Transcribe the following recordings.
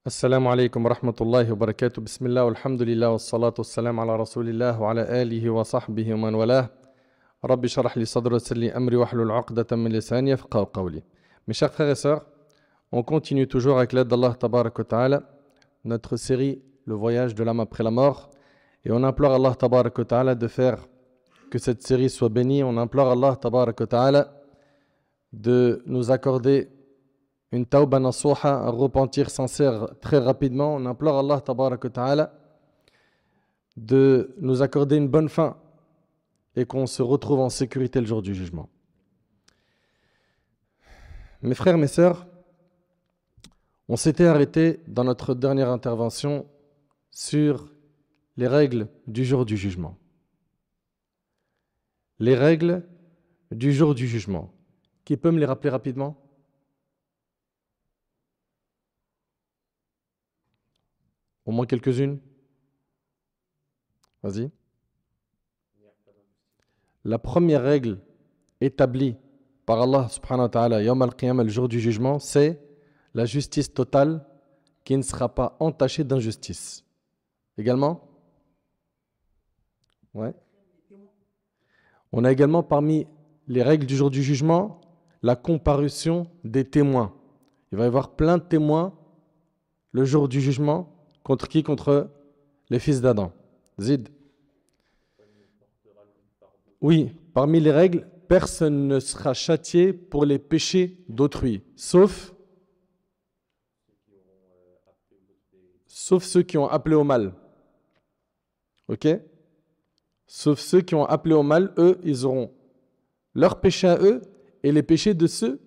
السلام عليكم ورحمة الله وبركاته. بسم الله والحمد لله والصلاة والسلام على رسول الله وعلى آله وصحبه ومن والاه. رب اشرح لي صدري ويسر لي أمري واحلل عقدة من لساني يفقهوا قولي. Mes chers frères et sœurs, on continue toujours avec l'aide d'Allah Tabarak wa Ta'ala notre série Le voyage de l'âme après la mort, et on implore Allah Tabarak wa Ta'ala de faire que cette série soit bénie. On implore Allah Tabarak wa Ta'ala de nous accorder une tawba nasuha, un repentir sincère très rapidement. On implore Allah Tabarak wa Ta'ala de nous accorder une bonne fin et qu'on se retrouve en sécurité le jour du jugement. Mes frères, mes sœurs, on s'était arrêté dans notre dernière intervention sur les règles du jour du jugement. Les règles du jour du jugement. Qui peut me les rappeler rapidement ? Au moins quelques-unes. Vas-y. La première règle établie par Allah subhanahu wa ta'ala, Yawm al-Qiyamah, le jour du jugement, c'est la justice totale qui ne sera pas entachée d'injustice. Également ? Ouais. On a également parmi les règles du jour du jugement la comparution des témoins. Il va y avoir plein de témoins le jour du jugement. Contre qui ? Contre les fils d'Adam. Zid. Oui, parmi les règles, personne ne sera châtié pour les péchés d'autrui, sauf ceux qui ont appelé au mal. Ok ? Sauf ceux qui ont appelé au mal, eux, ils auront leurs péchés à eux et les péchés de ceux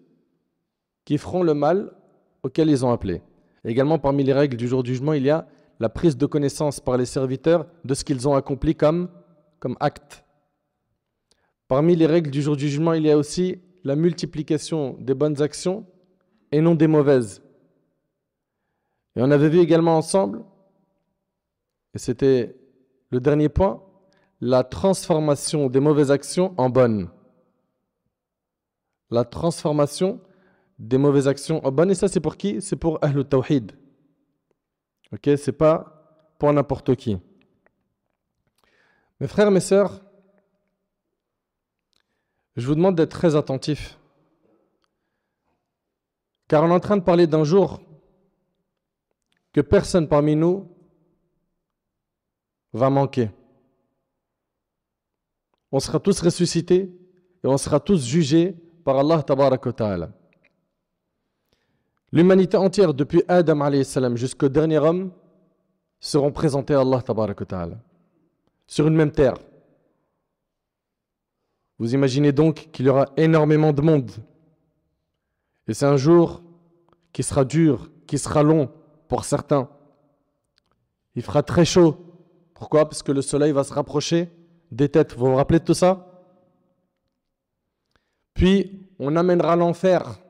qui feront le mal auquel ils ont appelé. Également, parmi les règles du jour du jugement, il y a la prise de connaissance par les serviteurs de ce qu'ils ont accompli comme acte. Parmi les règles du jour du jugement, il y a aussi la multiplication des bonnes actions et non des mauvaises. Et on avait vu également ensemble, et c'était le dernier point, la transformation des mauvaises actions en bonnes. La transformation des mauvaises actions en bonnes. Et ça, c'est pour qui ? C'est pour Ahlul Tawhid. Ok ? C'est pas pour n'importe qui. Mes frères, mes sœurs, je vous demande d'être très attentifs. Car on est en train de parler d'un jour que personne parmi nous va manquer. On sera tous ressuscités et on sera tous jugés par Allah Tabarak wa Ta'ala. L'humanité entière, depuis Adam alayhi salam jusqu'au dernier homme, seront présentés à Allah Tabarak wa Ta'ala sur une même terre. Vous imaginez donc qu'il y aura énormément de monde. Et c'est un jour qui sera dur, qui sera long pour certains. Il fera très chaud. Pourquoi ? Parce que le soleil va se rapprocher des têtes. Vous vous rappelez de tout ça ? Puis, on amènera l'enfer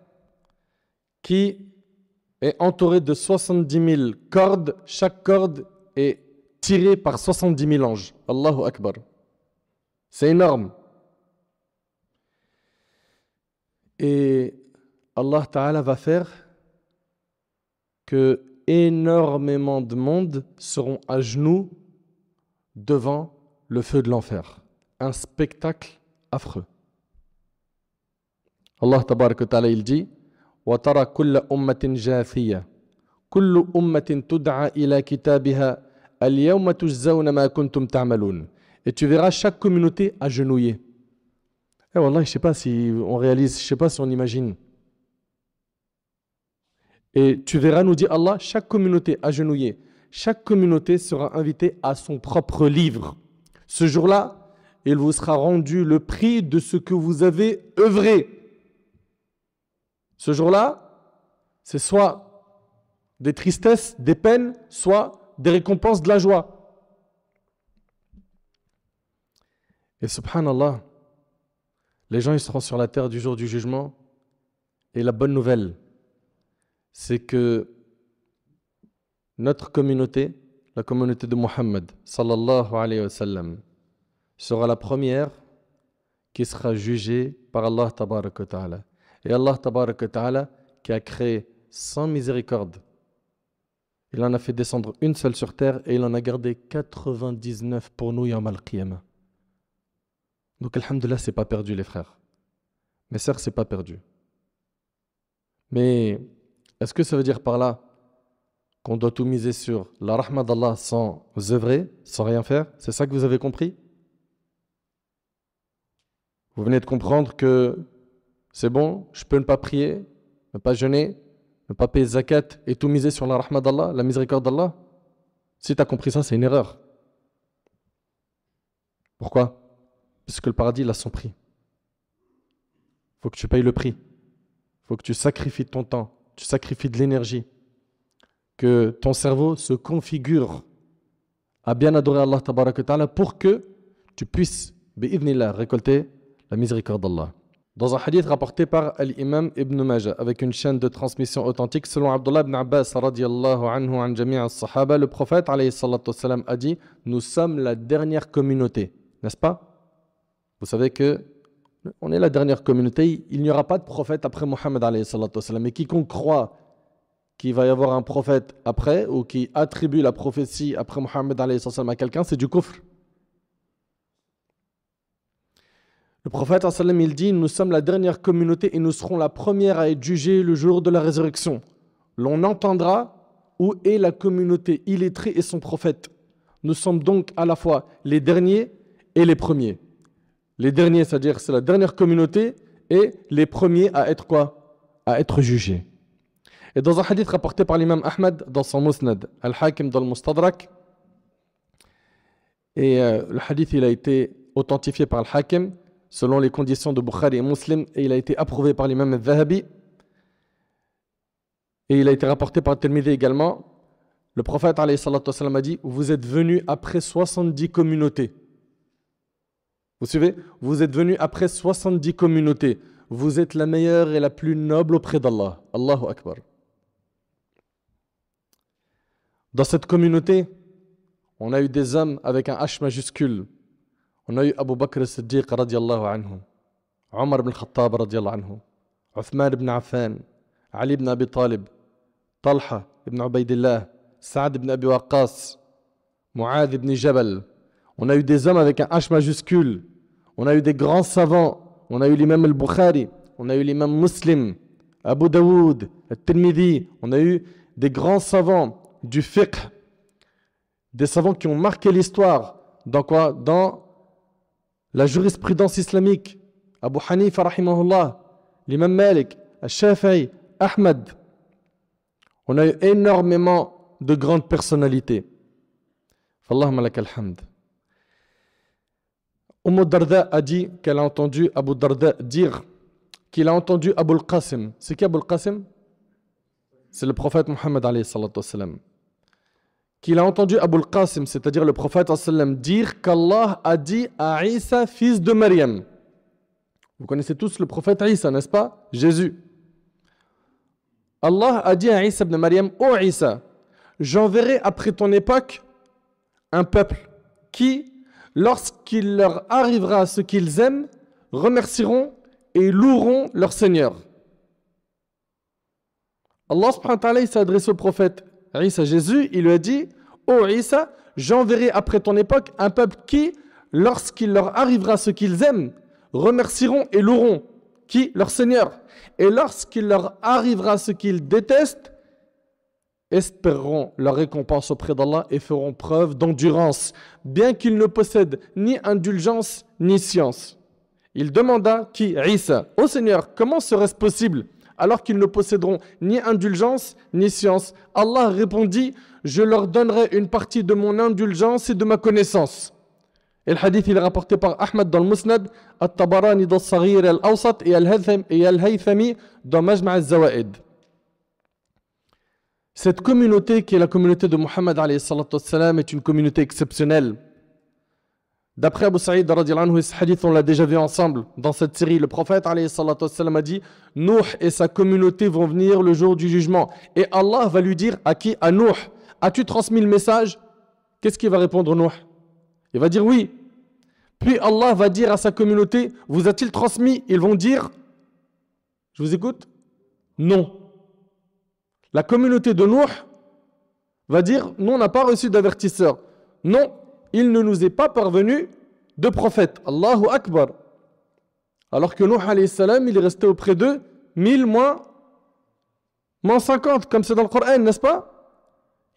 qui est entouré de 70 000 cordes. Chaque corde est tirée par 70 000 anges. Allahu Akbar. C'est énorme. Et Allah Ta'ala va faire que énormément de monde seront à genoux devant le feu de l'enfer. Un spectacle affreux. Allah Tabarak wa Ta'ala, il dit وَتَرَى كُلَّ أُمَّةٍ جَاثِيَةٍ كُلُّ أُمَّةٍ تُدْعَى إِلَى كِتَابِهَا الْيَوْمَ تُجْزَوْنَ مَا كُنْتُمْ تَعْمَلُونَ. Et tu verras chaque communauté agenouillée. Eh wallah, je sais pas si on réalise, je sais pas si on imagine. Et tu verras, nous dit Allah, chaque communauté agenouillée, chaque communauté sera invitée à son propre livre. Ce jour-là, il vous sera rendu le prix de ce que vous avez œuvré. Ce jour-là, c'est soit des tristesses, des peines, soit des récompenses de la joie. Et subhanallah, les gens ils seront sur la terre du jour du jugement. Et la bonne nouvelle, c'est que notre communauté, la communauté de Muhammad, sallallahu alayhi wa sallam, sera la première qui sera jugée par Allah Tabarak wa Ta'ala. Et Allah Tabarak wa Ta'ala qui a créé sans miséricorde Il en a fait descendre une seule sur terre et il en a gardé 99 pour nous, Yawm al-Qiyamah. Donc, alhamdoulilah, c'est pas perdu, les frères. Mes sœurs, c'est pas perdu. Mais est-ce que ça veut dire par là qu'on doit tout miser sur la rahma d'Allah sans œuvrer, sans rien faire? C'est ça que vous avez compris? Vous venez de comprendre que c'est bon, je peux ne pas prier, ne pas jeûner, ne pas payer zakat et tout miser sur la rahma d'Allah, la miséricorde d'Allah? Si tu as compris ça, c'est une erreur. Pourquoi? Parce que le paradis, il a son prix. Il faut que tu payes le prix. Il faut que tu sacrifies ton temps, tu sacrifies de l'énergie, que ton cerveau se configure à bien adorer Allah tabaraka ta'ala pour que tu puisses, bi'idhnillah, récolter la miséricorde d'Allah. Dans un hadith rapporté par l'imam Ibn Majah, avec une chaîne de transmission authentique, selon Abdullah ibn Abbas, radiyallahu anhu, an jami'a as-sahaba, le prophète, alayhi salatu wassalam, a dit « Nous sommes la dernière communauté ». N'est-ce pas? Vous savez que on est la dernière communauté, il n'y aura pas de prophète après Mohammed, alayhi salatu wassalam. Et quiconque croit qu'il va y avoir un prophète après, ou qui attribue la prophétie après Mohammed, alayhi salatu wassalam, à quelqu'un, c'est du kufr. Le prophète il dit, nous sommes la dernière communauté et nous serons la première à être jugée le jour de la résurrection. L'on entendra où est la communauté illettrée et son prophète. Nous sommes donc à la fois les derniers et les premiers. Les derniers, c'est-à-dire c'est la dernière communauté, et les premiers à être quoi? À être jugés. Et dans un hadith rapporté par l'imam Ahmad dans son Musnad, Al-Hakim dans le Mustadrak, et le hadith il a été authentifié par Al-Hakim selon les conditions de Bukhari et Muslim, et il a été approuvé par l'imam Al-Zahabi, et il a été rapporté par Tirmidhi également. Le prophète alayhi salatu wassalam a dit, vous êtes venus après 70 communautés. Vous suivez? Vous êtes venus après 70 communautés. Vous êtes la meilleure et la plus noble auprès d'Allah. Allahu Akbar. Dans cette communauté, on a eu des hommes avec un H majuscule. On a eu Abu Bakr as-Siddiq radiallahu anhu, Omar ibn Khattab radiallahu anhu, Uthman ibn Affan, Ali ibn Abi Talib, Talha ibn Ubaydillah, Saad ibn Abi Waqqas, Mu'adh ibn Jabal. On a eu des hommes avec un H majuscule. On a eu des grands savants. On a eu l'imam al-Bukhari. On a eu l'imam Muslim, Abu Daoud, Al-Tirmidhi. On a eu des grands savants du fiqh. Des savants qui ont marqué l'histoire. Dans quoi? Dans la jurisprudence islamique. Abu Hanifa, rahimahullah. L'imam Malik, Al-Shafi'i, Ahmad. On a eu énormément de grandes personnalités. Fallahumma lak al-hamd. Darda a dit qu'elle a entendu Abu Darda dire qu'il a entendu Abu al-Qasim. C'est qui Abu al-Qasim? C'est le prophète Mohammed alayhi salatu wassalam. Qu'il a entendu Abu al-Qasim, c'est-à-dire le prophète sallam, dire qu'Allah a dit à Isa, fils de Maryam. Vous connaissez tous le prophète Isa, n'est-ce pas? Jésus. Allah a dit à Isa ibn Maryam, ô Isa, j'enverrai après ton époque un peuple qui, lorsqu'il leur arrivera ce qu'ils aiment, remercieront et loueront leur Seigneur. Allah subhanahu wa ta'ala s'est adressé au prophète Isa, Jésus, il lui a dit, ô Isa, j'enverrai après ton époque un peuple qui, lorsqu'il leur arrivera ce qu'ils aiment, remercieront et loueront qui? Leur Seigneur. Et lorsqu'il leur arrivera ce qu'ils détestent, espéreront leur récompense auprès d'Allah et feront preuve d'endurance, bien qu'ils ne possèdent ni indulgence ni science. Il demanda qui? Isa. Ô Seigneur, comment serait-ce possible alors qu'ils ne posséderont ni indulgence ni science? Allah répondit, je leur donnerai une partie de mon indulgence et de ma connaissance. Et le hadith il est rapporté par Ahmad dans le Musnad, At-Tabarani dans Saghir al-Awsat et Al-Haythami dans Majma' al-Zawaid. Cette communauté qui est la communauté de Muhammad alayhi salatu wassalam est une communauté exceptionnelle. D'après Abu Sa'id radiallahu anhu, ce hadith on l'a déjà vu ensemble dans cette série, le prophète alayhi salatu wassalam a dit, Nuh et sa communauté vont venir le jour du jugement. Et Allah va lui dire à qui? À Nuh, as-tu transmis le message? Qu'est-ce qu'il va répondre Nuh? Il va dire oui. Puis Allah va dire à sa communauté, vous a-t-il transmis? Ils vont dire, je vous écoute? Non. La communauté de Nuh va dire, nous on n'a pas reçu d'avertisseur. Non, il ne nous est pas parvenu de prophète. Allahu Akbar. Alors que Nuh alayhi salam, il est resté auprès d'eux 1000 moins 50, comme c'est dans le Coran, n'est-ce pas?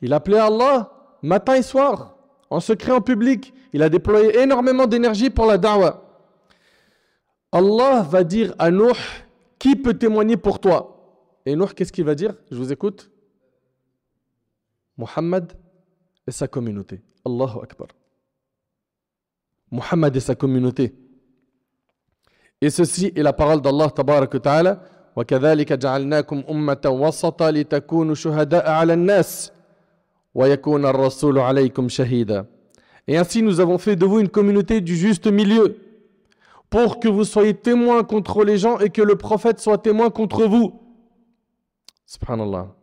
Il appelait Allah matin et soir, en secret, en public. Il a déployé énormément d'énergie pour la da'wah. Allah va dire à Nuh, qui peut témoigner pour toi? Et Nuh, qu'est-ce qu'il va dire? Je vous écoute. Muhammad et sa communauté. Allahu Akbar. Muhammad et sa communauté. Et ceci est la parole d'Allah tabaraka wa ta'ala. وَكَذَلِكَ جَعَلْنَاكُمْ أُمَّةً وَسَطًا لِتَكُونُوا شُهَدَاءَ عَلَى النَّاسِ وَيَكُونَ الرَّسُولُ عَلَيْكُمْ شَهِيدًا. Et ainsi nous avons fait de vous une communauté du juste milieu, pour que vous soyez témoins contre les gens et que le prophète soit témoin contre vous. Subhanallah.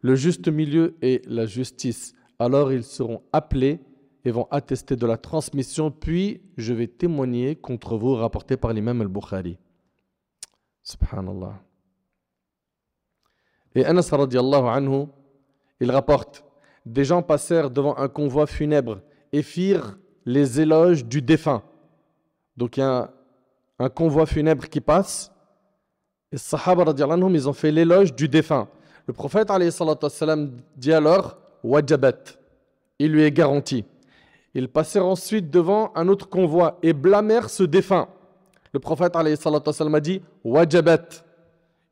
Le juste milieu est la justice. Alors ils seront appelés et vont attester de la transmission, puis je vais témoigner contre vous, rapporté par l'imam al-Bukhari. Subhanallah. Et Anas radiallahu anhu, il rapporte, des gens passèrent devant un convoi funèbre et firent les éloges du défunt. Donc il y a un convoi funèbre qui passe, et les Sahaba radiallahu anhum, ils ont fait l'éloge du défunt. Le prophète alayhi salatu wassalam dit alors, wajabat, il lui est garanti. Ils passèrent ensuite devant un autre convoi et blâmèrent ce défunt. Le prophète alayhi salatu wassalam a dit, wajabat,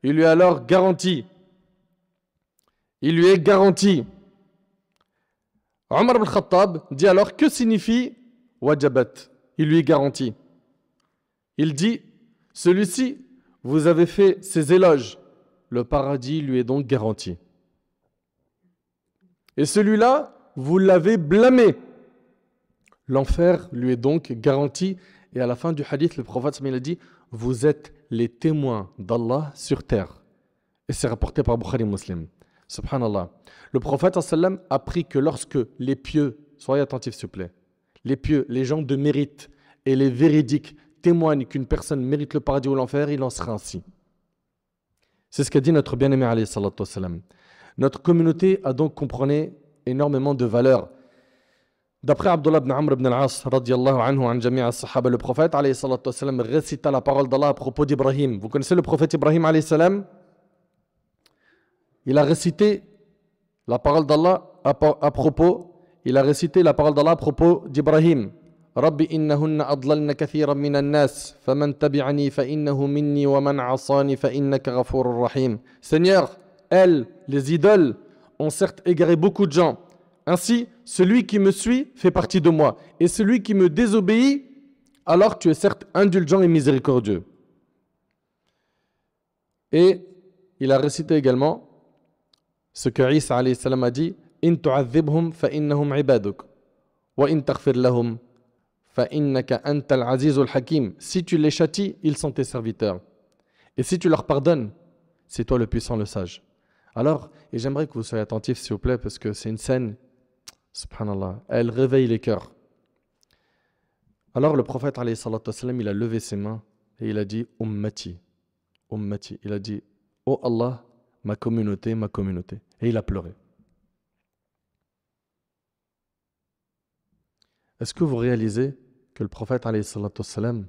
il lui est alors garanti. Il lui est garanti. Omar ibn Khattab dit alors, que signifie wajabat? Il lui est garanti. Il dit, celui-ci, vous avez fait ses éloges, le paradis lui est donc garanti. Et celui-là, vous l'avez blâmé, l'enfer lui est donc garanti. Et à la fin du hadith, le prophète il a dit, vous êtes les témoins d'Allah sur terre. Et c'est rapporté par Bukhari Muslim. Subhanallah. Le prophète sallam a appris que lorsque les pieux, soyez attentifs s'il vous plaît, les pieux, les gens de mérite et les véridiques témoignent qu'une personne mérite le paradis ou l'enfer, il en sera ainsi. C'est ce qu'a dit notre bien-aimé alayhi salatu wassalam. Notre communauté a donc compris énormément de valeurs. D'après Abdullah ibn Amr ibn al-As radiyallahu anhu an jami' as-sahaba, le prophète alayhi salatu wassalam récita la parole d'Allah à propos d'Ibrahim. Vous connaissez le prophète Ibrahim alayhi salam? Il a récité la parole d'Allah à propos, d'Ibrahim. Rabbi innahunna adlalna kathiran minan nas, faman tabi'ani fa innahu minni wa man 'asani fa innaka ghafurur rahim. Seigneur, elles, les idoles, ont certes égaré beaucoup de gens. Ainsi, celui qui me suit fait partie de moi, et celui qui me désobéit, alors tu es certes indulgent et miséricordieux. Et il a récité également ce que Isa alayhi salam a dit, in tu'adhibhum fa innahum ibaduk wa in taghfir lahum fa innaka antal azizul hakim. Si tu les châties, ils sont tes serviteurs, et si tu leur pardonnes, c'est toi le puissant, le sage. Alors, et j'aimerais que vous soyez attentifs s'il vous plaît, parce que c'est une scène, subhanallah, elle réveille les cœurs. Alors le prophète alayhi salatu wassalam, il a levé ses mains et il a dit ummati, ummati. Il a dit, oh Allah, ma communauté, ma communauté. Et il a pleuré. Est-ce que vous réalisez que le prophète alayhi salatu wassalam,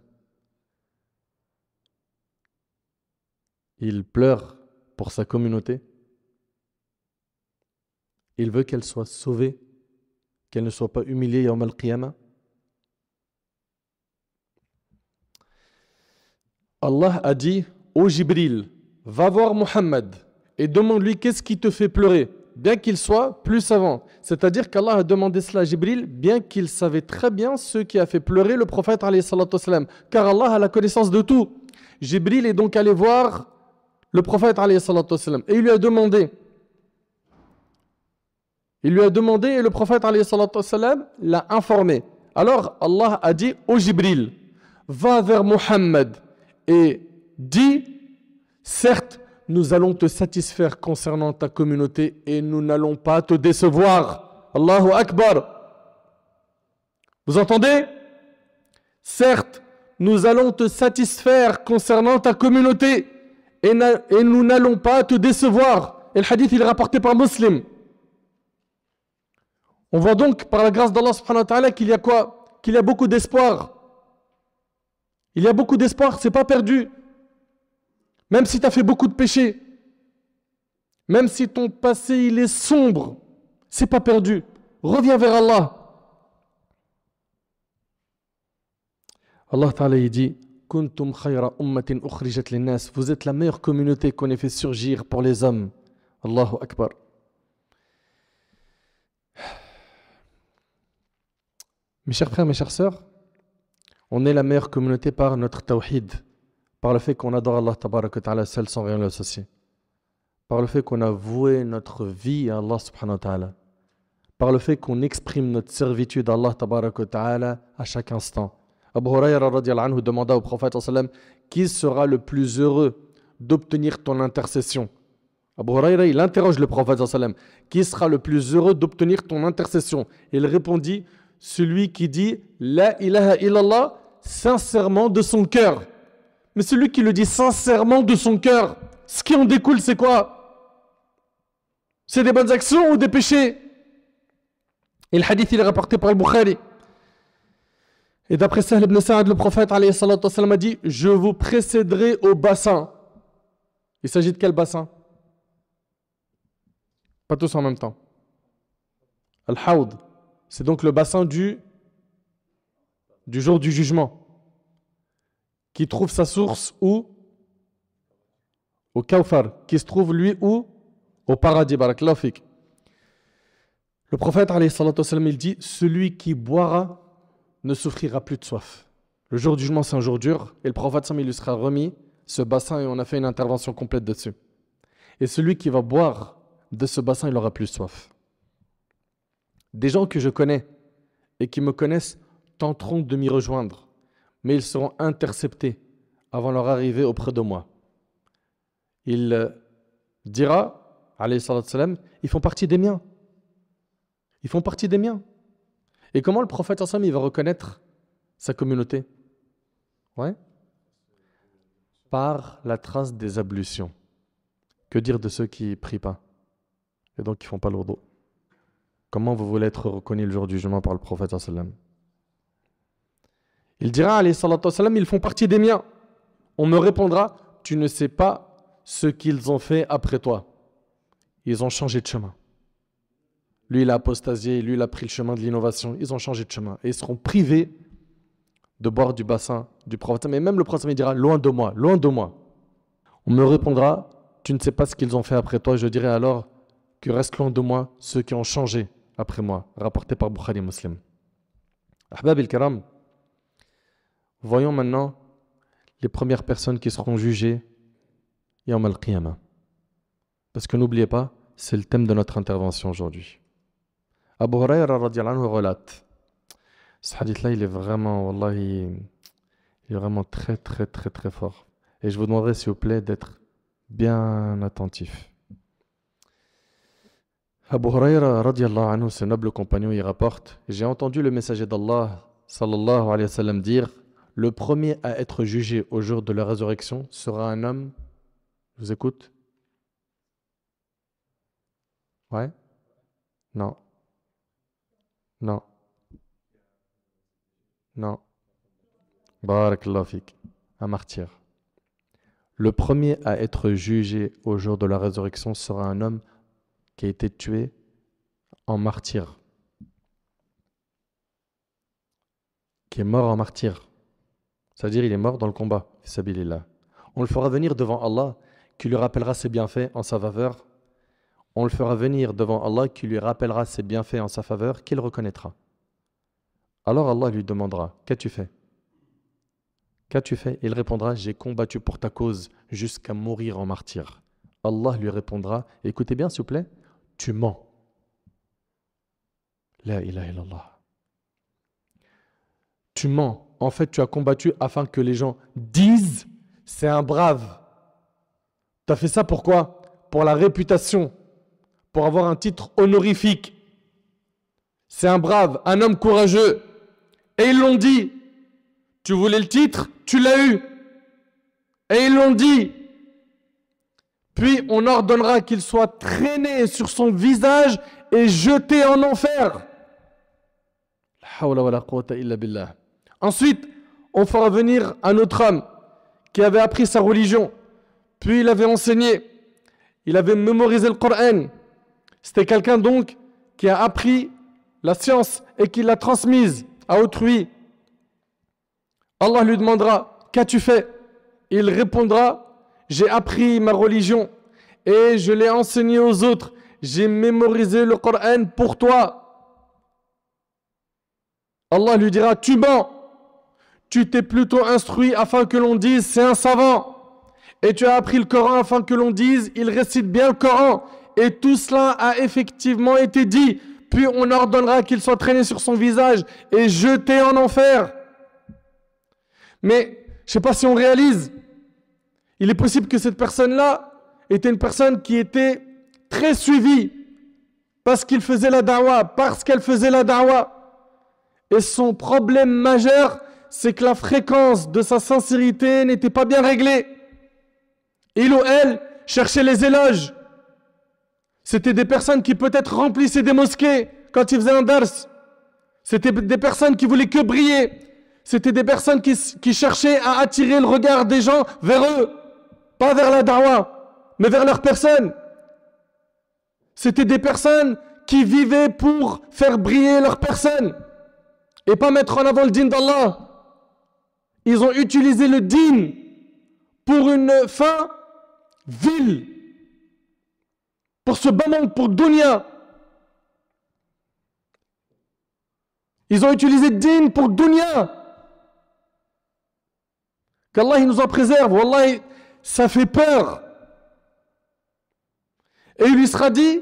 il pleure pour sa communauté? Il veut qu'elle soit sauvée, qu'elle ne soit pas humiliée yawm al-qiyamah. Allah a dit, ô Jibril, va voir Muhammad et demande-lui qu'est-ce qui te fait pleurer, bien qu'il soit plus savant. C'est-à-dire qu'Allah a demandé cela à Jibril, bien qu'il savait très bien ce qui a fait pleurer le prophète alayhi salatu wassalam, car Allah a la connaissance de tout. Jibril est donc allé voir le prophète alayhi salatu wassalam et il lui a demandé. Et le prophète alayhi salatu wassalam l'a informé. Alors Allah a dit au Jibril, va vers Muhammad et dis, certes, nous allons te satisfaire concernant ta communauté et nous n'allons pas te décevoir. Allahu Akbar. Vous entendez? Certes, nous allons te satisfaire concernant ta communauté et nous n'allons pas te décevoir. Et le hadith, il est rapporté par Muslim. On voit donc par la grâce d'Allah subhanahu wa ta'ala qu'il y a quoi? Qu'il y a beaucoup d'espoir. Il y a beaucoup d'espoir, c'est pas perdu. Même si tu as fait beaucoup de péchés, même si ton passé il est sombre, c'est pas perdu. Reviens vers Allah. Allah Ta'ala il dit Kuntum khayra ummatin ukhrijat linnas. Vous êtes la meilleure communauté qu'on ait fait surgir pour les hommes. Allahu Akbar. Mes chers frères, mes chères sœurs, on est la meilleure communauté par notre tawhid, par le fait qu'on adore Allah Tabaraka Ta'ala seul sans rien l'associer, par le fait qu'on a voué notre vie à Allah Subhanahu wa Ta'ala, par le fait qu'on exprime notre servitude à Allah Tabaraka Ta'ala à chaque instant. Abu Hurayra radiyallahu anhu demanda au prophète sallam qui sera le plus heureux d'obtenir ton intercession. Abu Hurayra il interroge le prophète sallam qui sera le plus heureux d'obtenir ton intercession. Il répondit celui qui dit la ilaha illallah sincèrement de son cœur. Mais celui qui le dit sincèrement de son cœur, ce qui en découle c'est quoi? C'est des bonnes actions ou des péchés? Et le hadith il est rapporté par le Bukhari. Et d'après Sahl ibn Sa'ad, le prophète alayhi salatu wassalam a dit je vous précéderai au bassin. Il s'agit de quel bassin? Pas tous en même temps. Al-Hawd, c'est donc le bassin du jour du jugement, qui trouve sa source où? Au Kawthar, qui se trouve lui où? Au paradis, barakallahu fik. Le prophète alayhi salatu wassalam, il dit celui qui boira ne souffrira plus de soif. Le jour du jugement, c'est un jour dur, et le prophète il lui sera remis ce bassin et on a fait une intervention complète dessus. Et celui qui va boire de ce bassin, il aura plus soif. Des gens que je connais et qui me connaissent tenteront de m'y rejoindre, mais ils seront interceptés avant leur arrivée auprès de moi. Il dira, alayhi salatu wassalam, ils font partie des miens. Ils font partie des miens. Et comment le prophète il va reconnaître sa communauté? Ouais. Par la trace des ablutions. Que dire de ceux qui ne prient pas et donc qui ne font pas l'ourdo? Comment vous voulez être reconnu le jour du jugement par le prophète? Il dira, alayhi salatu wassalam, ils font partie des miens. On me répondra, tu ne sais pas ce qu'ils ont fait après toi. Ils ont changé de chemin. Lui, il a apostasié, lui, il a pris le chemin de l'innovation. Ils ont changé de chemin. Et ils seront privés de boire du bassin du prophète. Mais même le prophète dira, loin de moi, loin de moi. On me répondra, tu ne sais pas ce qu'ils ont fait après toi. Je dirai alors que reste loin de moi ceux qui ont changé après moi. Rapporté par Bukhari Muslim. Ahbab el-Karam, voyons maintenant les premières personnes qui seront jugées Yawm al-Qiyamah. Parce que n'oubliez pas, c'est le thème de notre intervention aujourd'hui. Abu Hurayra radiyallahu anhu relate. Ce hadith-là, il est vraiment, wallahi, il est vraiment très, très, très, très fort. Et je vous demanderai, s'il vous plaît, d'être bien attentif. Abu Hurayra radiyallahu anhu, ce noble compagnon, il rapporte j'ai entendu le messager d'Allah, sallallahu alayhi wa sallam, dire le premier à être jugé au jour de la résurrection sera un homme. Je vous écoute? Ouais? Non. Non. Non. Barakallahu fik. Un martyr. Le premier à être jugé au jour de la résurrection sera un homme qui a été tué en martyr. Qui est mort en martyr. C'est-à-dire il est mort dans le combat. Fisabilillah. On le fera venir devant Allah qui lui rappellera ses bienfaits en sa faveur. On le fera venir devant Allah qui lui rappellera ses bienfaits en sa faveur, qu'il reconnaîtra. Alors Allah lui demandera, qu'as-tu fait? Qu'as-tu fait? Il répondra, j'ai combattu pour ta cause jusqu'à mourir en martyr. Allah lui répondra, écoutez bien s'il vous plaît, tu mens. La ilaha illallah. Tu mens. En fait, tu as combattu afin que les gens disent, c'est un brave. Tu as fait ça pourquoi? Pour la réputation. Pour avoir un titre honorifique. C'est un brave, un homme courageux. Et ils l'ont dit. Tu voulais le titre, tu l'as eu. Et ils l'ont dit. Puis on ordonnera qu'il soit traîné sur son visage et jeté en enfer. Hawla wa la quwwata illa billah. Ensuite, on fera venir un autre homme qui avait appris sa religion, puis il avait enseigné, il avait mémorisé le Coran. C'était quelqu'un donc qui a appris la science et qui l'a transmise à autrui. Allah lui demandera, qu'as-tu fait? Il répondra, j'ai appris ma religion et je l'ai enseignée aux autres. J'ai mémorisé le Coran pour toi. Allah lui dira, tu mens. Tu t'es plutôt instruit afin que l'on dise, c'est un savant. Et tu as appris le Coran afin que l'on dise, il récite bien le Coran. Et tout cela a effectivement été dit. Puis on ordonnera qu'il soit traîné sur son visage et jeté en enfer. Mais je ne sais pas si on réalise. Il est possible que cette personne-là était une personne qui était très suivie parce qu'il faisait la da'wah, parce qu'elle faisait la da'wah. Et son problème majeur, c'est que la fréquence de sa sincérité n'était pas bien réglée. Il ou elle cherchait les éloges. C'était des personnes qui peut-être remplissaient des mosquées quand ils faisaient un dars. C'était des personnes qui voulaient que briller. C'était des personnes qui cherchaient à attirer le regard des gens vers eux. Pas vers la da'wah, mais vers leur personne. C'était des personnes qui vivaient pour faire briller leur personne et pas mettre en avant le dîn d'Allah. Ils ont utilisé le dîn pour une fin vile, pour ce bas monde, pour dunya. Ils ont utilisé le dîn pour dunya. Qu'Allah il nous en préserve. Wallah, ça fait peur. Et il lui sera dit,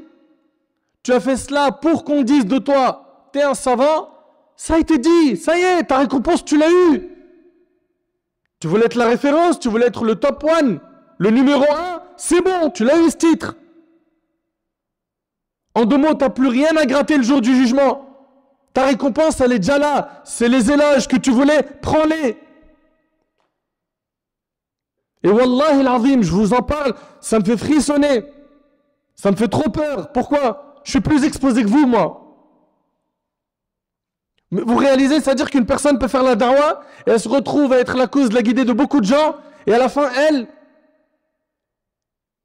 tu as fait cela pour qu'on dise de toi, t'es un savant. Ça a été dit, ça y est, ta récompense, tu l'as eue. Tu voulais être la référence, tu voulais être le top one, le numéro 1, c'est bon, tu l'as eu ce titre. En 2 mots, tu n'as plus rien à gratter le jour du jugement. Ta récompense, elle est déjà là. C'est les éloges que tu voulais, prends-les. Et wallahi l'azim, je vous en parle, ça me fait frissonner. Ça me fait trop peur. Pourquoi? Je suis plus exposé que vous, moi. Mais vous réalisez, c'est-à-dire qu'une personne peut faire la da'wah et elle se retrouve à être la cause de la guidée de beaucoup de gens et à la fin,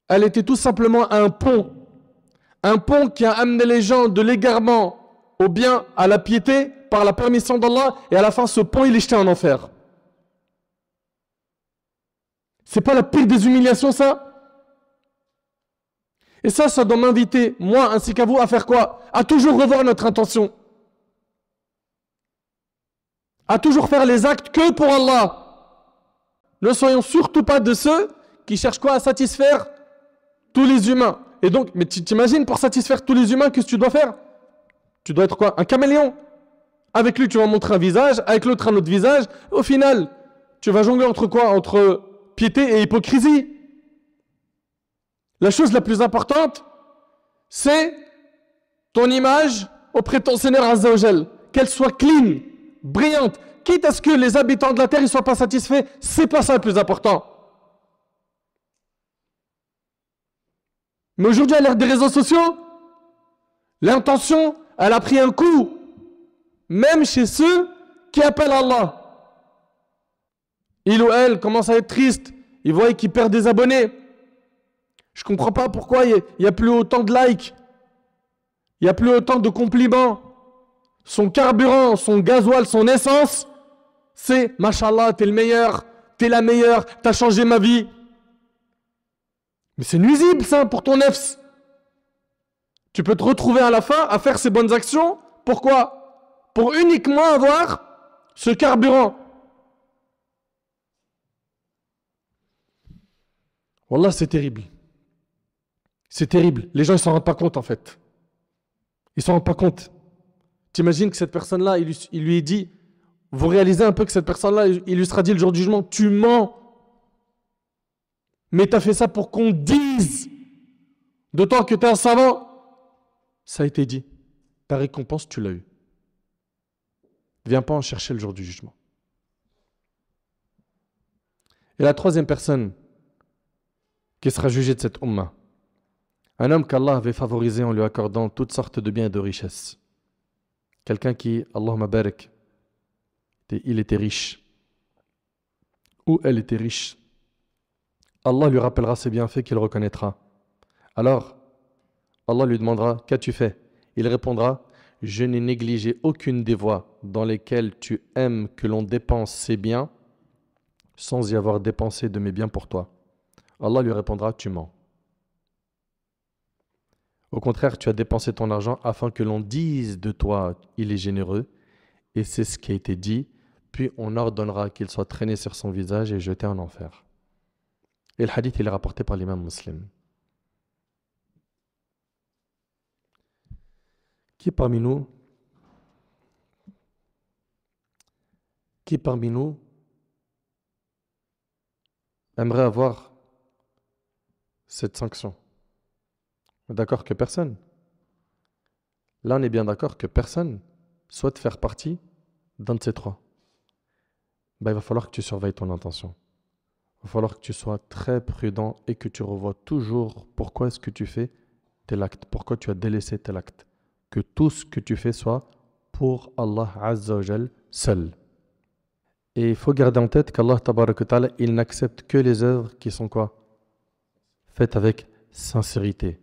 elle était tout simplement un pont. Un pont qui a amené les gens de l'égarement au bien, à la piété, par la permission d'Allah, et à la fin, ce pont, il est jeté en enfer. C'est pas la pire des humiliations, ça? Et ça doit m'inviter, moi ainsi qu'à vous, à faire quoi? À toujours revoir notre intention. À toujours faire les actes que pour Allah. Ne soyons surtout pas de ceux qui cherchent quoi? À satisfaire tous les humains. Et donc, mais tu t'imagines, pour satisfaire tous les humains, qu'est-ce que tu dois faire? Tu dois être quoi? Un caméléon. Avec lui, tu vas montrer un visage, avec l'autre, un autre visage. Au final, tu vas jongler entre quoi? Entre piété et hypocrisie. La chose la plus importante, c'est ton image auprès de ton Seigneur Azza wa Jal. Qu'elle soit clean, brillante. Quitte à ce que les habitants de la terre ne soient pas satisfaits, c'est pas ça le plus important. Mais aujourd'hui, à l'ère des réseaux sociaux, l'intention, elle a pris un coup. Même chez ceux qui appellent Allah. Il ou elle commence à être triste. Ils voient qu'ils perdent des abonnés. Je ne comprends pas pourquoi il n'y a plus autant de likes. Il n'y a plus autant de compliments. Son carburant, son gasoil, son essence, c'est « Mashallah, t'es le meilleur, t'es la meilleure, t'as changé ma vie ». Mais c'est nuisible ça pour ton nefs. Tu peux te retrouver à la fin à faire ces bonnes actions. Pourquoi? Pour uniquement avoir ce carburant. Wallah, c'est terrible. C'est terrible. Les gens, ils ne s'en rendent pas compte en fait. Ils ne s'en rendent pas compte. T'imagines que cette personne-là, il lui est dit, vous réalisez un peu que cette personne-là, il lui sera dit le jour du jugement, tu mens. Mais tu as fait ça pour qu'on dise de toi que tu es un savant. Ça a été dit. Ta récompense, tu l'as eue. Viens pas en chercher le jour du jugement. Et la troisième personne qui sera jugée de cette umma, un homme qu'Allah avait favorisé en lui accordant toutes sortes de biens et de richesses. Quelqu'un qui, Allahumma barik, il était riche. Ou elle était riche. Allah lui rappellera ses bienfaits qu'il reconnaîtra. Alors, Allah lui demandera, qu'as-tu fait? Il répondra, je n'ai négligé aucune des voies dans lesquelles tu aimes que l'on dépense ses biens sans y avoir dépensé de mes biens pour toi. Allah lui répondra, tu mens. Au contraire, tu as dépensé ton argent afin que l'on dise de toi, il est généreux, et c'est ce qui a été dit, puis on ordonnera qu'il soit traîné sur son visage et jeté en enfer. Et le hadith, il est rapporté par l'imam Muslim. Qui parmi nous aimerait avoir cette sanction? D'accord que personne. Là, on est bien d'accord que personne souhaite faire partie d'un de ces trois. Il va falloir que tu surveilles ton intention. Il va falloir que tu sois très prudent et que tu revoies toujours pourquoi est-ce que tu fais tel acte, pourquoi tu as délaissé tel acte. Que tout ce que tu fais soit pour Allah Azza wa Jal seul. Et il faut garder en tête qu'Allah Tabarak wa Ta'ala, il n'accepte que les œuvres qui sont quoi? Faites avec sincérité.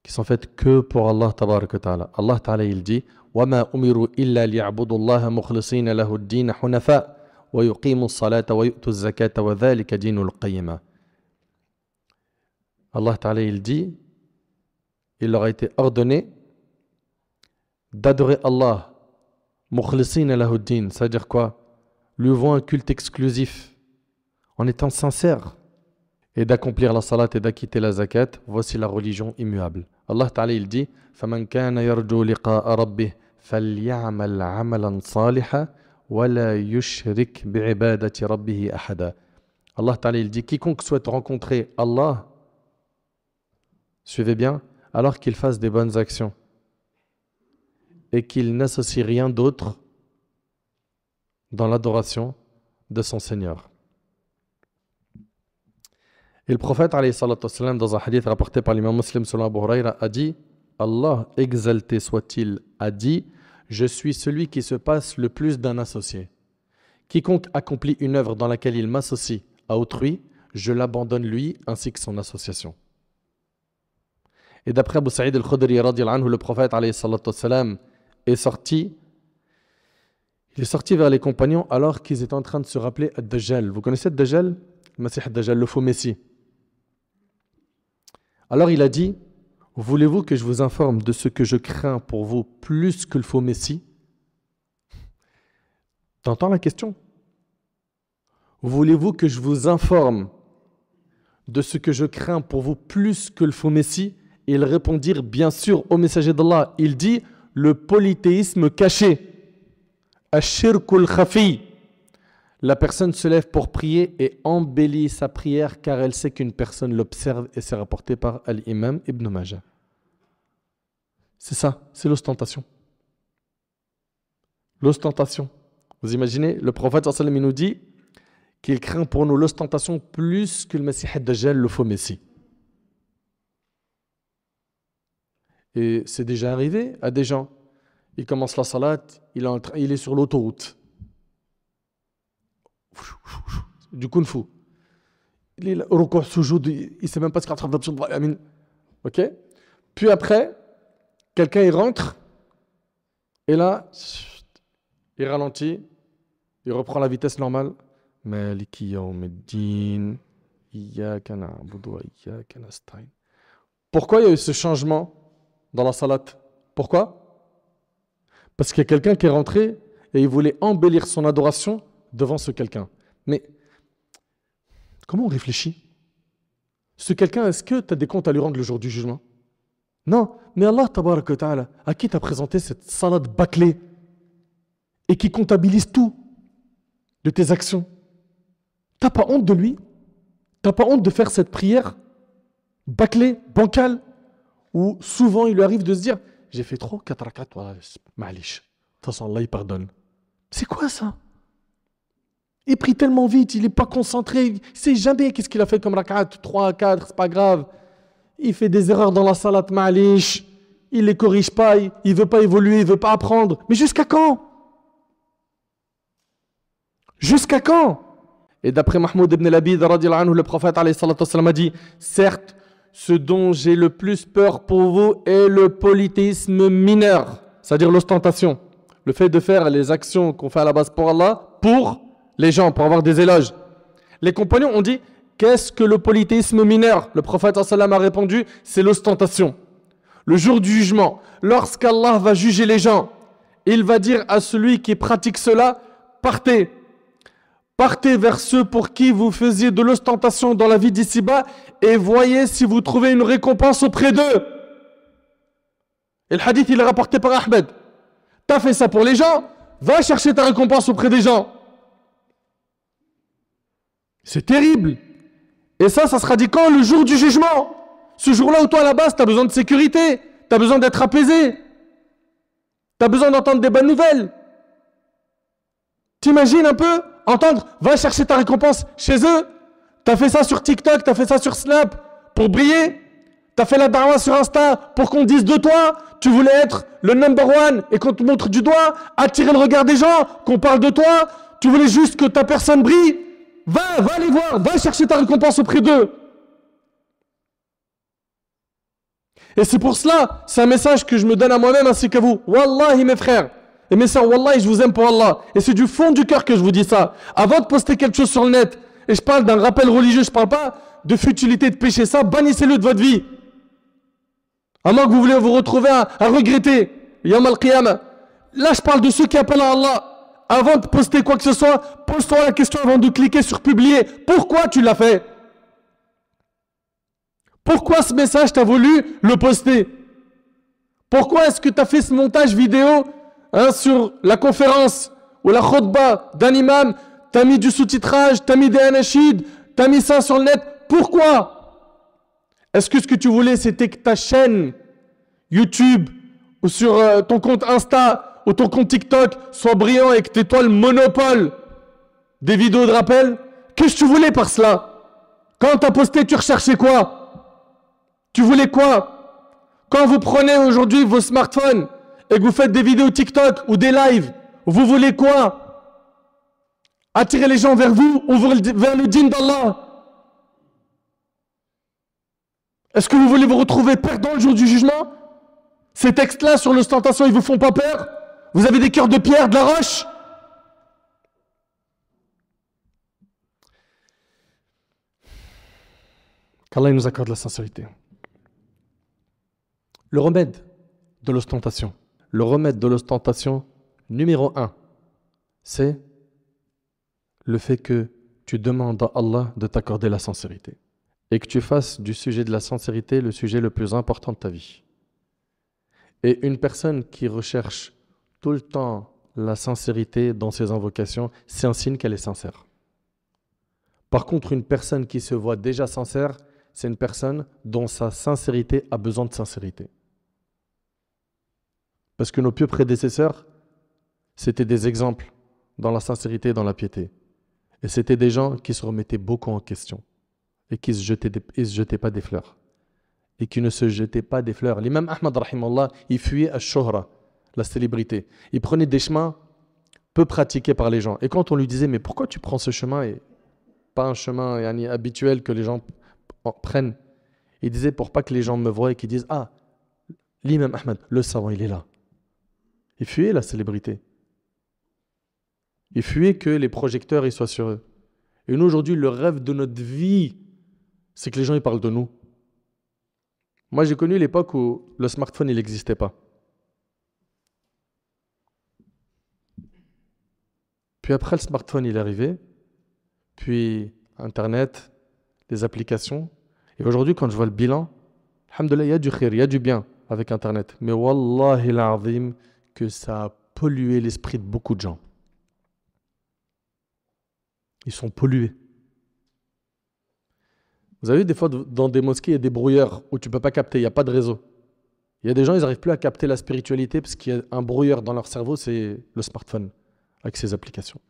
Qui sont faites que pour Allah Tabarak wa Ta'ala. Allah Ta'ala il dit وَمَا أُمِرُوا إِلَّا لِيَعْبُدُوا اللَّهَ مُخْلِصِينَ لَهُ الدِّينَ حُنَفَاءَ وَيُقِيمُوا الصَّلَاةَ وَيُؤْتُوا الزَّكَاةَ وَذَلِكَ دِينُ الْقَيِّمَةِ. Allah Ta'ala il dit, il leur a été ordonné d'adorer Allah mukhlisina lahuddin, c'est-à-dire quoi? Lui vouant un culte exclusif en étant sincère et d'accomplir la salat et d'acquitter la zakat. Voici la religion immuable. Allah Ta'ala il dit فَمَنْ كَانَ يَرْجُو لِقَاءَ رَبِّهِ فَلْيَعْمَلْ عَمَلًا صَالِحًا وَلَا يُشْرِكْ بِعِبَادَةِ رَبِّهِ أَحَدًا. Allah Ta'ala il dit quiconque souhaite rencontrer Allah, suivez bien, alors qu'il fasse des bonnes actions et qu'il n'associe rien d'autre dans l'adoration de son Seigneur. Et le prophète, alayhi salatu wassalam, dans un hadith rapporté par l'imam Muslim selon Abu Huraira, a dit, Allah, exalté soit-il, a dit, je suis celui qui se passe le plus d'un associé. Quiconque accomplit une œuvre dans laquelle il m'associe à autrui, je l'abandonne lui ainsi que son association. Et d'après Abu Sa'id al-Khudri, radiyallahu anhu, le prophète, alayhi salatu wassalam, il est sorti vers les compagnons alors qu'ils étaient en train de se rappeler Ad-Dajjal. Vous connaissez Ad-Dajjal? Le Masih Ad-Dajjal, le faux Messie. Alors il a dit, voulez-vous que je vous informe de ce que je crains pour vous plus que le faux Messie? T'entends la question? Voulez-vous que je vous informe de ce que je crains pour vous plus que le faux Messie? Et ils répondirent, bien sûr, au messager d'Allah. Il dit, le polythéisme caché, Ash-shirkul khafi. La personne se lève pour prier et embellit sa prière car elle sait qu'une personne l'observe, et c'est rapporté par Al-Imam Ibn Majah. C'est ça, c'est l'ostentation. L'ostentation. Vous imaginez, le prophète sallallahu alayhi wa sallam, il nous dit qu'il craint pour nous l'ostentation plus que le Messie ad-Dajjal, le faux Messie. Et c'est déjà arrivé à des gens. Il commence la salat, il est sur l'autoroute. Du kung-fu. Il est au recours soujoud, il ne sait même pas ce qu'il est en train de faire. Ok? Puis après, quelqu'un il rentre, et là, il ralentit, il reprend la vitesse normale. Maliki yawmiddin, iyyaka na'budu wa iyyaka nasta'in. Pourquoi il y a eu ce changement dans la salat? Pourquoi? Parce qu'il y a quelqu'un qui est rentré et il voulait embellir son adoration devant ce quelqu'un. Mais comment on réfléchit? Ce quelqu'un, est-ce que tu as des comptes à lui rendre le jour du jugement? Non, mais Allah tabarak wa ta'ala, à qui t'as présenté cette salade bâclée et qui comptabilise tout de tes actions? T'as pas honte de lui? T'as pas honte de faire cette prière bâclée, bancale, où souvent il lui arrive de se dire j'ai fait trop 4 rakats, ma'alish. De toute façon, Allah il pardonne. C'est quoi ça? Il prie tellement vite, il n'est pas concentré, il ne sait jamais qu'est-ce qu'il a fait comme rakat, 3, 4, c'est pas grave. Il fait des erreurs dans la salat, ma'alish. il les corrige pas, il veut pas évoluer, il veut pas apprendre. Mais jusqu'à quand? Jusqu'à quand? Et d'après Mahmoud ibn Labid, radiallahu anhu, le prophète alayhi salatu wassalam, a dit, certes, ce dont j'ai le plus peur pour vous est le polythéisme mineur, c'est-à-dire l'ostentation. Le fait de faire les actions qu'on fait à la base pour Allah, pour les gens, pour avoir des éloges. Les compagnons ont dit, qu'est-ce que le polythéisme mineur? Le prophète sallam a répondu, c'est l'ostentation. Le jour du jugement, lorsqu'Allah va juger les gens, il va dire à celui qui pratique cela, partez. Partez vers ceux pour qui vous faisiez de l'ostentation dans la vie d'ici-bas et voyez si vous trouvez une récompense auprès d'eux. Et le hadith, il est rapporté par Ahmed. T'as fait ça pour les gens, va chercher ta récompense auprès des gens. C'est terrible. Et ça sera dit quand? Le jour du jugement. Ce jour-là où toi, à la base, tu as besoin de sécurité, tu as besoin d'être apaisé, tu as besoin d'entendre des bonnes nouvelles. T'imagines un peu? Entendre, va chercher ta récompense chez eux. Tu as fait ça sur TikTok, tu as fait ça sur Snap pour briller. Tu as fait la da'wah sur Insta pour qu'on dise de toi. Tu voulais être le number one et qu'on te montre du doigt, attirer le regard des gens, qu'on parle de toi. Tu voulais juste que ta personne brille. Va les voir, va chercher ta récompense auprès d'eux. Et c'est pour cela, c'est un message que je me donne à moi-même ainsi qu'à vous. Wallahi mes frères et mes sœurs, wallahi je vous aime pour Allah. Et c'est du fond du cœur que je vous dis ça. Avant de poster quelque chose sur le net, et je parle d'un rappel religieux, je ne parle pas de futilité, de péché, ça, bannissez-le de votre vie. À moins que vous voulez vous retrouver à regretter. Yawm al-Qiyamah. Là je parle de ceux qui appellent à Allah. Avant de poster quoi que ce soit, pose-toi la question avant de cliquer sur publier. Pourquoi tu l'as fait? Pourquoi ce message t'as voulu le poster? Pourquoi est-ce que tu as fait ce montage vidéo sur la conférence ou la khutbah d'un imam? T'as mis du sous-titrage, t'as mis des anachid, t'as mis ça sur le net. Pourquoi? Est-ce que ce que tu voulais c'était que ta chaîne YouTube ou sur ton compte Insta ou ton compte TikTok soit brillant et que t'aies toi le monopole des vidéos de rappel? Qu'est-ce que tu voulais par cela? Quand t'as posté, tu recherchais quoi? Tu voulais quoi? Quand vous prenez aujourd'hui vos smartphones et que vous faites des vidéos TikTok ou des lives, vous voulez quoi? Attirer les gens vers vous ou vers le dîn d'Allah? Est-ce que vous voulez vous retrouver perdant le jour du jugement? Ces textes-là sur l'ostentation, ils vous font pas peur? Vous avez des cœurs de pierre, de la roche? Qu'Allah nous accorde la sincérité. Le remède de l'ostentation. Le remède de l'ostentation, numéro 1, c'est le fait que tu demandes à Allah de t'accorder la sincérité. Et que tu fasses du sujet de la sincérité le sujet le plus important de ta vie. Et une personne qui recherche tout le temps la sincérité dans ses invocations, c'est un signe qu'elle est sincère. Par contre, une personne qui se voit déjà sincère, c'est une personne dont sa sincérité a besoin de sincérité. Parce que nos pieux prédécesseurs, c'était des exemples dans la sincérité et dans la piété. Et c'était des gens qui se remettaient beaucoup en question et qui ne se jetaient pas des fleurs. Et qui ne se jetaient pas des fleurs. L'imam Ahmad, rahimallah, il fuyait à Shohra, la célébrité. Il prenait des chemins peu pratiqués par les gens. Et quand on lui disait, mais pourquoi tu prends ce chemin et pas un chemin habituel que les gens prennent? Il disait, pour pas que les gens me voient et qu'ils disent, ah, l'imam Ahmad, le savant, il est là. Il fuyait la célébrité. Il fuyait que les projecteurs ils soient sur eux. Et nous, aujourd'hui, le rêve de notre vie, c'est que les gens ils parlent de nous. Moi, j'ai connu l'époque où le smartphone, il n'existait pas. Puis après, le smartphone, il est arrivé. Puis Internet, les applications. Et aujourd'hui, quand je vois le bilan, alhamdoulilah, il y a du khir, il y a du bien avec Internet. Mais wallahi l'azim, que ça a pollué l'esprit de beaucoup de gens. Ils sont pollués. Vous avez vu, des fois, dans des mosquées, il y a des brouilleurs où tu ne peux pas capter, il n'y a pas de réseau. Il y a des gens, ils n'arrivent plus à capter la spiritualité parce qu'il y a un brouilleur dans leur cerveau, c'est le smartphone, avec ses applications.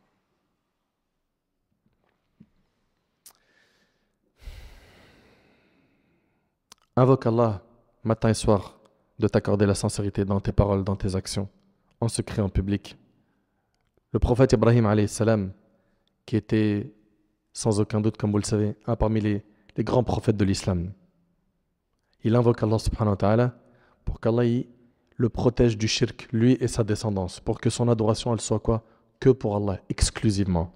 Invoque Allah, matin et soir, de t'accorder la sincérité dans tes paroles, dans tes actions, en secret, en public. Le prophète Ibrahim alayhi salam, qui était sans aucun doute, comme vous le savez, un parmi les grands prophètes de l'islam, il invoque Allah subhanahu wa ta'ala pour qu'Allah le protège du shirk, lui et sa descendance, pour que son adoration, elle soit quoi? Que pour Allah, exclusivement.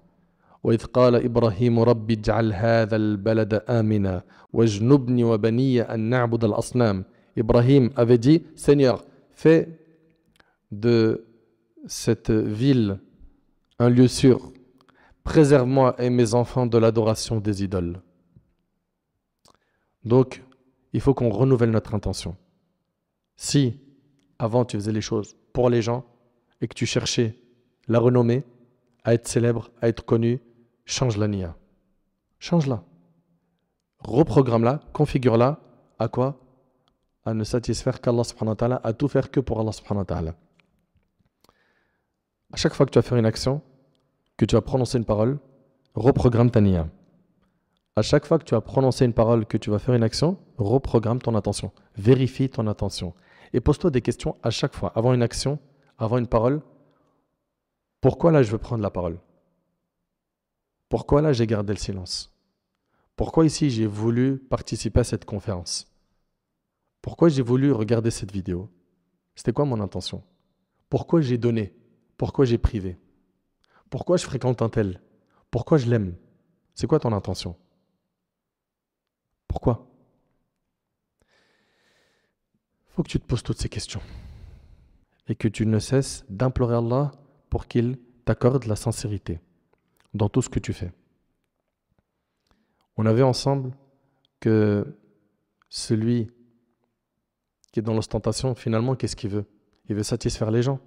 وإذ قال إبراهيم رب اجعل هذا البلد آمنا واجنبني وبني أن نعبد الأصنام. Ibrahim avait dit, Seigneur, fais de cette ville un lieu sûr. Préserve-moi et mes enfants de l'adoration des idoles. Donc, il faut qu'on renouvelle notre intention. Si, avant, tu faisais les choses pour les gens et que tu cherchais la renommée, à être célèbre, à être connu, change la niya. Change-la. Reprogramme-la, configure-la. À quoi? À ne satisfaire qu'Allah subhanahu wa ta'ala, à tout faire que pour Allah subhanahu wa ta'ala. À chaque fois que tu vas faire une action, que tu vas prononcer une parole, reprogramme ta niya. À chaque fois que tu vas prononcer une parole, que tu vas faire une action, reprogramme ton attention. Vérifie ton attention. Et pose-toi des questions à chaque fois, avant une action, avant une parole. Pourquoi là je veux prendre la parole? Pourquoi là j'ai gardé le silence? Pourquoi ici j'ai voulu participer à cette conférence? Pourquoi j'ai voulu regarder cette vidéo? C'était quoi mon intention? Pourquoi j'ai donné? Pourquoi j'ai privé? Pourquoi je fréquente un tel? Pourquoi je l'aime? C'est quoi ton intention? Pourquoi? Il faut que tu te poses toutes ces questions et que tu ne cesses d'implorer Allah pour qu'il t'accorde la sincérité dans tout ce que tu fais. On a vu ensemble que celui qui est dans l'ostentation, finalement, qu'est-ce qu'il veut? Il veut satisfaire les gens.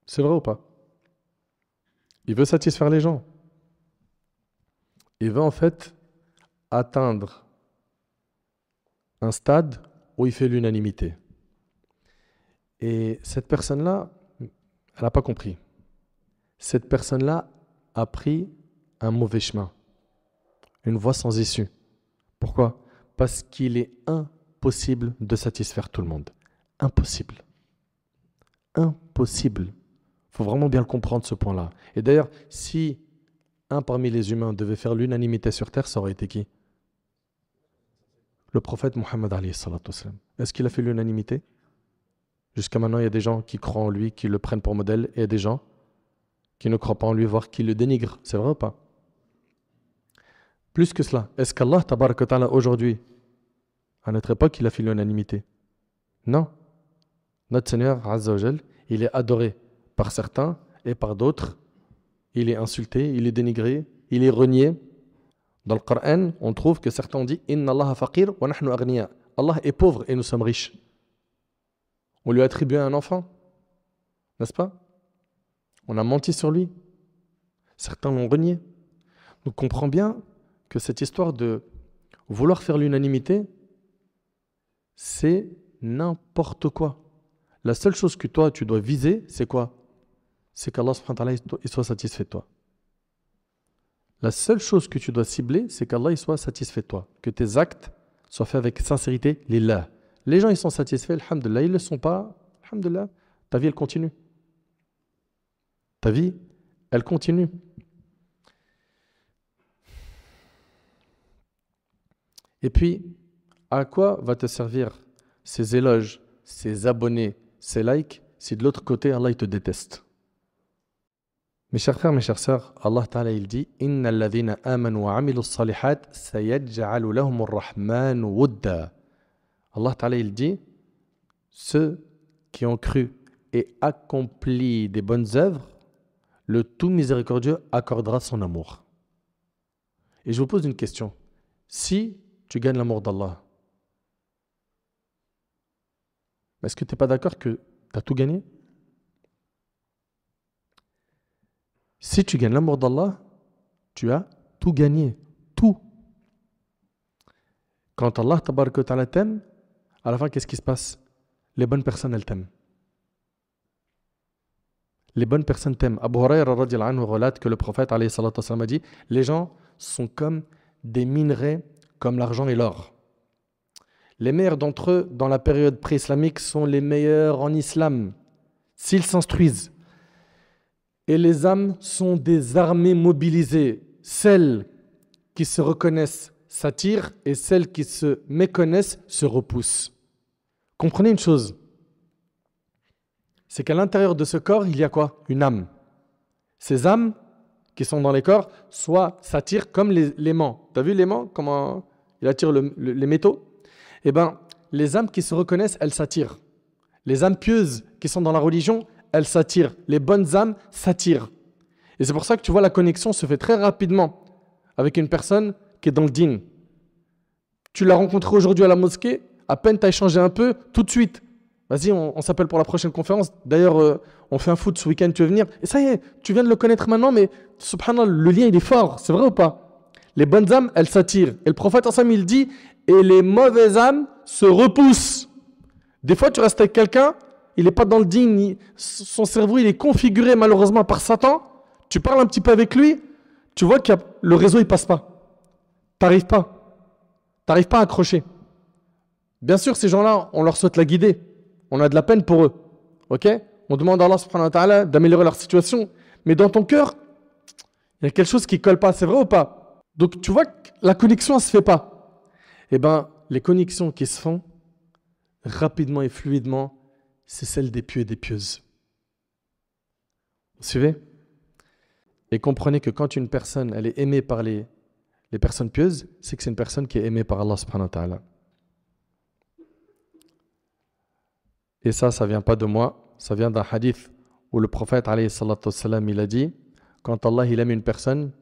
C'est vrai ou pas? Il veut satisfaire les gens. Il veut en fait atteindre un stade où il fait l'unanimité. Et cette personne-là, elle n'a pas compris. Cette personne-là a pris un mauvais chemin, une voie sans issue. Pourquoi? Parce qu'il est impossible de satisfaire tout le monde. Impossible. Impossible. Il faut vraiment bien le comprendre, ce point-là. Et d'ailleurs, si un parmi les humains devait faire l'unanimité sur Terre, ça aurait été qui? Le prophète Mohammed alayhi salatu wassalam. Est-ce qu'il a fait l'unanimité? Jusqu'à maintenant, il y a des gens qui croient en lui, qui le prennent pour modèle, et il y a des gens qui ne croient pas en lui, voire qui le dénigrent. C'est vrai ou pas? Plus que cela, est-ce qu'Allah, tabaraka ta'ala, aujourd'hui, à notre époque, il a fait l'unanimité? Non. Notre Seigneur, Azza wa Jal, il est adoré par certains et par d'autres. Il est insulté, il est dénigré, il est renié. Dans le Coran, on trouve que certains ont dit Inna Allah faqir wa nahnu aghniya. Allah est pauvre et nous sommes riches. On lui a attribué un enfant, n'est-ce pas? On a menti sur lui. Certains l'ont renié. Donc comprends bien que cette histoire de vouloir faire l'unanimité, c'est n'importe quoi. La seule chose que toi, tu dois viser, c'est quoi? C'est qu'Allah subhanahu wa ta'ala soit satisfait de toi. La seule chose que tu dois cibler, c'est qu'Allah soit satisfait de toi. Que tes actes soient faits avec sincérité, lillah. Les gens, ils sont satisfaits, alhamdoulilah. Ils ne le sont pas, alhamdoulilah. Ta vie, elle continue. Ta vie, elle continue. Et puis, à quoi va te servir ces éloges, ces abonnés, ces likes, si de l'autre côté, Allah il te déteste? Mes chers frères, mes chères sœurs, Allah Ta'ala il dit Inna alladhina amanu wa amilu salihat sayaj'alu lahum ar-rahman wudda. Allah Ta'ala il dit ceux qui ont cru et accompli des bonnes œuvres, le tout miséricordieux accordera son amour. Et je vous pose une question. Si tu gagnes l'amour d'Allah, est-ce que tu n'es pas d'accord que tu as tout gagné? Si tu gagnes l'amour d'Allah, tu as tout gagné. Tout. Quand Allah tabaraka ta'ala t'aime, à la fin, qu'est-ce qui se passe? Les bonnes personnes, elles t'aiment. Les bonnes personnes t'aiment. Abu Hurayra radiyallahu anhu relate que le prophète alayhi salatu wassalam a dit les gens sont comme des minerais, comme l'argent et l'or. Les meilleurs d'entre eux, dans la période pré-islamique, sont les meilleurs en islam, s'ils s'instruisent. Et les âmes sont des armées mobilisées. Celles qui se reconnaissent s'attirent et celles qui se méconnaissent se repoussent. Comprenez une chose, c'est qu'à l'intérieur de ce corps, il y a quoi? Une âme. Ces âmes qui sont dans les corps, soit s'attirent comme l'aimant. Tu as vu l'aimant, comment il attire les métaux? Eh bien, les âmes qui se reconnaissent, elles s'attirent. Les âmes pieuses qui sont dans la religion, elles s'attirent. Les bonnes âmes s'attirent. Et c'est pour ça que tu vois, la connexion se fait très rapidement avec une personne qui est dans le dîn. Tu l'as rencontré aujourd'hui à la mosquée, à peine tu as échangé un peu, tout de suite. Vas-y, on s'appelle pour la prochaine conférence. D'ailleurs, on fait un foot ce week-end, tu veux venir? Et ça y est, tu viens de le connaître maintenant, mais subhanallah, le lien il est fort, c'est vrai ou pas? Les bonnes âmes, elles s'attirent. Et le prophète ensemble, il dit, et les mauvaises âmes se repoussent. Des fois, tu restes avec quelqu'un, il n'est pas dans le digne, son cerveau il est configuré malheureusement par Satan. Tu parles un petit peu avec lui, tu vois que le réseau il passe pas. T'arrives pas à accrocher. Bien sûr, ces gens-là, on leur souhaite la guider. On a de la peine pour eux. Ok? On demande à Allah subhanahu wa ta'ala d'améliorer leur situation. Mais dans ton cœur, il y a quelque chose qui ne colle pas. C'est vrai ou pas? Donc tu vois que la connexion ne se fait pas. Eh bien, les connexions qui se font rapidement et fluidement, c'est celle des pieux et des pieuses. Vous suivez? Et comprenez que quand une personne elle est aimée par les personnes pieuses, c'est que c'est une personne qui est aimée par Allah subhanahu wa ta'ala. Et ça ne vient pas de moi, ça vient d'un hadith où le prophète alayhi salatu wassalam, il a dit, quand Allah il aime une personne,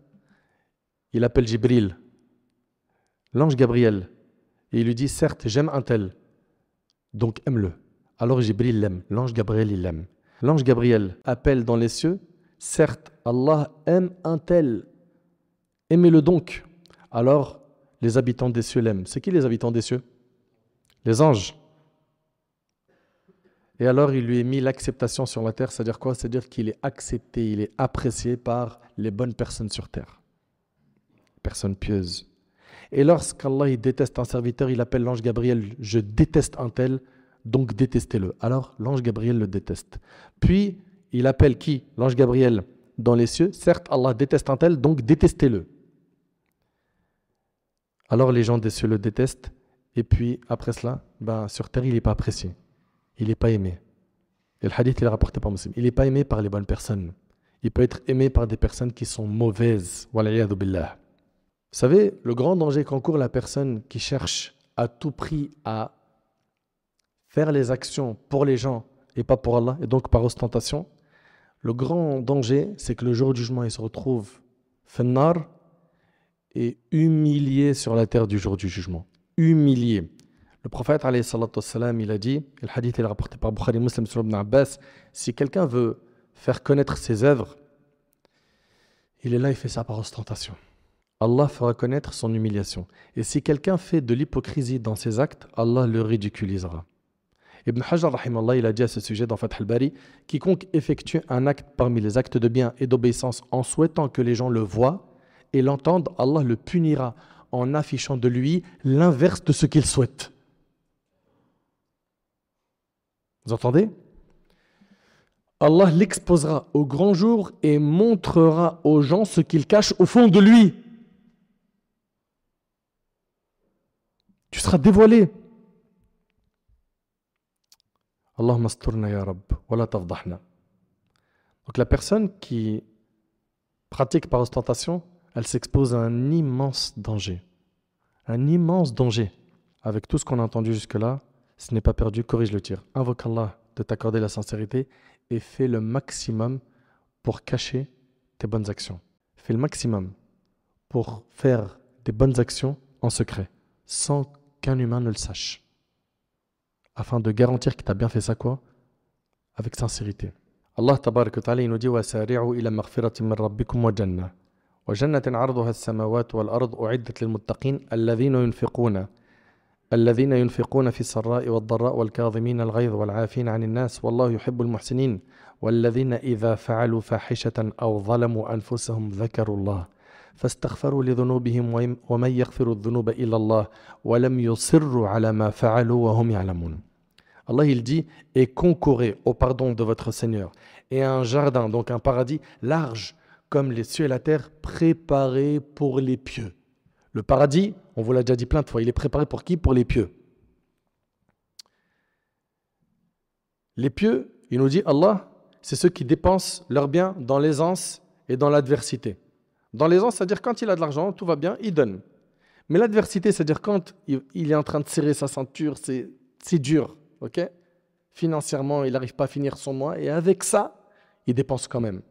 il appelle Jibril, l'ange Gabriel, et il lui dit, certes j'aime un tel, donc aime-le. Alors Jibril l'aime, l'ange Gabriel il l'aime. L'ange Gabriel appelle dans les cieux, certes Allah aime un tel, aimez-le donc. Alors les habitants des cieux l'aiment. C'est qui les habitants des cieux? Les anges. Et alors, il lui est mis l'acceptation sur la terre, c'est-à-dire quoi? C'est-à-dire qu'il est accepté, il est apprécié par les bonnes personnes sur terre. Personnes pieuses. Et lorsqu'Allah il déteste un serviteur, il appelle l'ange Gabriel, je déteste un tel, donc détestez-le. Alors, l'ange Gabriel le déteste. Puis, il appelle qui? L'ange Gabriel dans les cieux. Certes, Allah déteste un tel, donc détestez-le. Alors, les gens des cieux le détestent. Et puis, après cela, sur terre, il n'est pas apprécié. Il n'est pas aimé. Et le hadith, il est rapporté par Muslim. Il n'est pas aimé par les bonnes personnes. Il peut être aimé par des personnes qui sont mauvaises. Wal'iyadhu billah. Vous savez, le grand danger qu'encourt la personne qui cherche à tout prix à faire les actions pour les gens et pas pour Allah, et donc par ostentation, le grand danger, c'est que le jour du jugement, il se retrouve finnar et humilié sur la terre du jour du jugement. Humilié. Le prophète, alayhi salatu wassalam, il a dit, et le hadith est rapporté par Bukhari Muslim sur Ibn Abbas, si quelqu'un veut faire connaître ses œuvres, il est là, il fait ça par ostentation. Allah fera connaître son humiliation. Et si quelqu'un fait de l'hypocrisie dans ses actes, Allah le ridiculisera. Ibn Hajar, rahimallah, il a dit à ce sujet dans Fath al-Bari, quiconque effectue un acte parmi les actes de bien et d'obéissance en souhaitant que les gens le voient et l'entendent, Allah le punira en affichant de lui l'inverse de ce qu'il souhaite. Vous entendez? Allah l'exposera au grand jour et montrera aux gens ce qu'il cache au fond de lui. Tu seras dévoilé. Allahumma asturna ya Rabb, wa la tafdahna. Donc la personne qui pratique par ostentation, elle s'expose à un immense danger. Un immense danger. Avec tout ce qu'on a entendu jusque-là, ce n'est pas perdu, corrige le tir. Invoque Allah de t'accorder la sincérité et fais le maximum pour cacher tes bonnes actions. Fais le maximum pour faire des bonnes actions en secret, sans qu'un humain ne le sache, afin de garantir que tu as bien fait ça quoi? Avec sincérité. Allah tabarak wa ta'ala nous dit وَسَارِعُوا إِلَى مَغْفِرَةٍ مِّن رَبِّكُمْ وَجَنَّةٍ وَجَنَّةٍ عَرْضُهَا السَّمَاوَاتُ وَالْأَرْضُ أُعِدَّتْ لِلْمُتَّقِينَ الذين ينفقون في السراء والضراء والكاظمين الغيظ والعافين عن الناس والله يحب المحسنين والذين إذا فعلوا فاحشة أو ظلموا أنفسهم ذكروا الله فاستغفروا لذنوبهم ومن يغفر الذنوب إلا الله ولم يصروا على ما فعلوا وهم يعلمون. Allah il dit, et concourez au pardon de votre Seigneur et à un jardin, donc un paradis large comme les cieux et la terre, préparé pour les pieux. Le paradis, on vous l'a déjà dit plein de fois, il est préparé pour qui? Pour les pieux. Les pieux, il nous dit, Allah, c'est ceux qui dépensent leurs biens dans l'aisance et dans l'adversité. Dans l'aisance, c'est-à-dire quand il a de l'argent, tout va bien, il donne. Mais l'adversité, c'est-à-dire quand il est en train de serrer sa ceinture, c'est dur, ok? Financièrement, il n'arrive pas à finir son mois, et avec ça, il dépense quand même.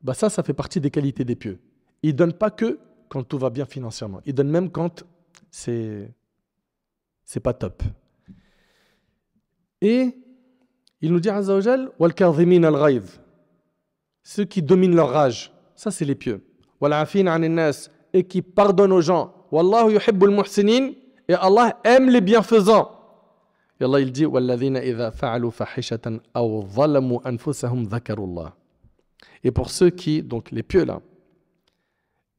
Bah ça fait partie des qualités des pieux. Ils ne donnent pas que quand tout va bien financièrement. Ils donnent même quand c'est pas top. Et il nous dit, Azza wa Jal, wal kadhimin al-ghayz, ceux qui dominent leur rage, ça c'est les pieux. Wal afin 'anil nas, et qui pardonnent aux gens. Wallahu yuhibbul muhsinin, et Allah aime les bienfaisants. Et Allah il dit, walladhina idha fa'alu fahishatan aw zalamu anfusahum dhakarullah. Et pour ceux qui, donc les pieux là,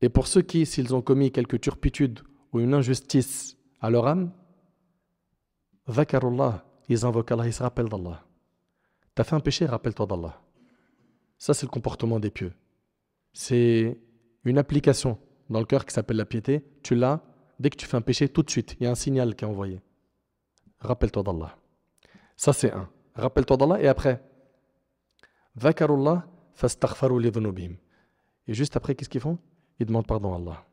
et pour ceux qui, s'ils ont commis quelque turpitude ou une injustice à leur âme, dhakarullah, ils invoquent Allah, ils se rappellent d'Allah. T'as fait un péché, rappelle-toi d'Allah. Ça, c'est le comportement des pieux. C'est une application dans le cœur qui s'appelle la piété. Tu l'as, dès que tu fais un péché, tout de suite, il y a un signal qui est envoyé. Rappelle-toi d'Allah. Ça, c'est un. Rappelle-toi d'Allah et après, dhakarullah fastaghfaru li dhunubihim. Et juste après, qu'est-ce qu'ils font? Ils demandent pardon à Allah.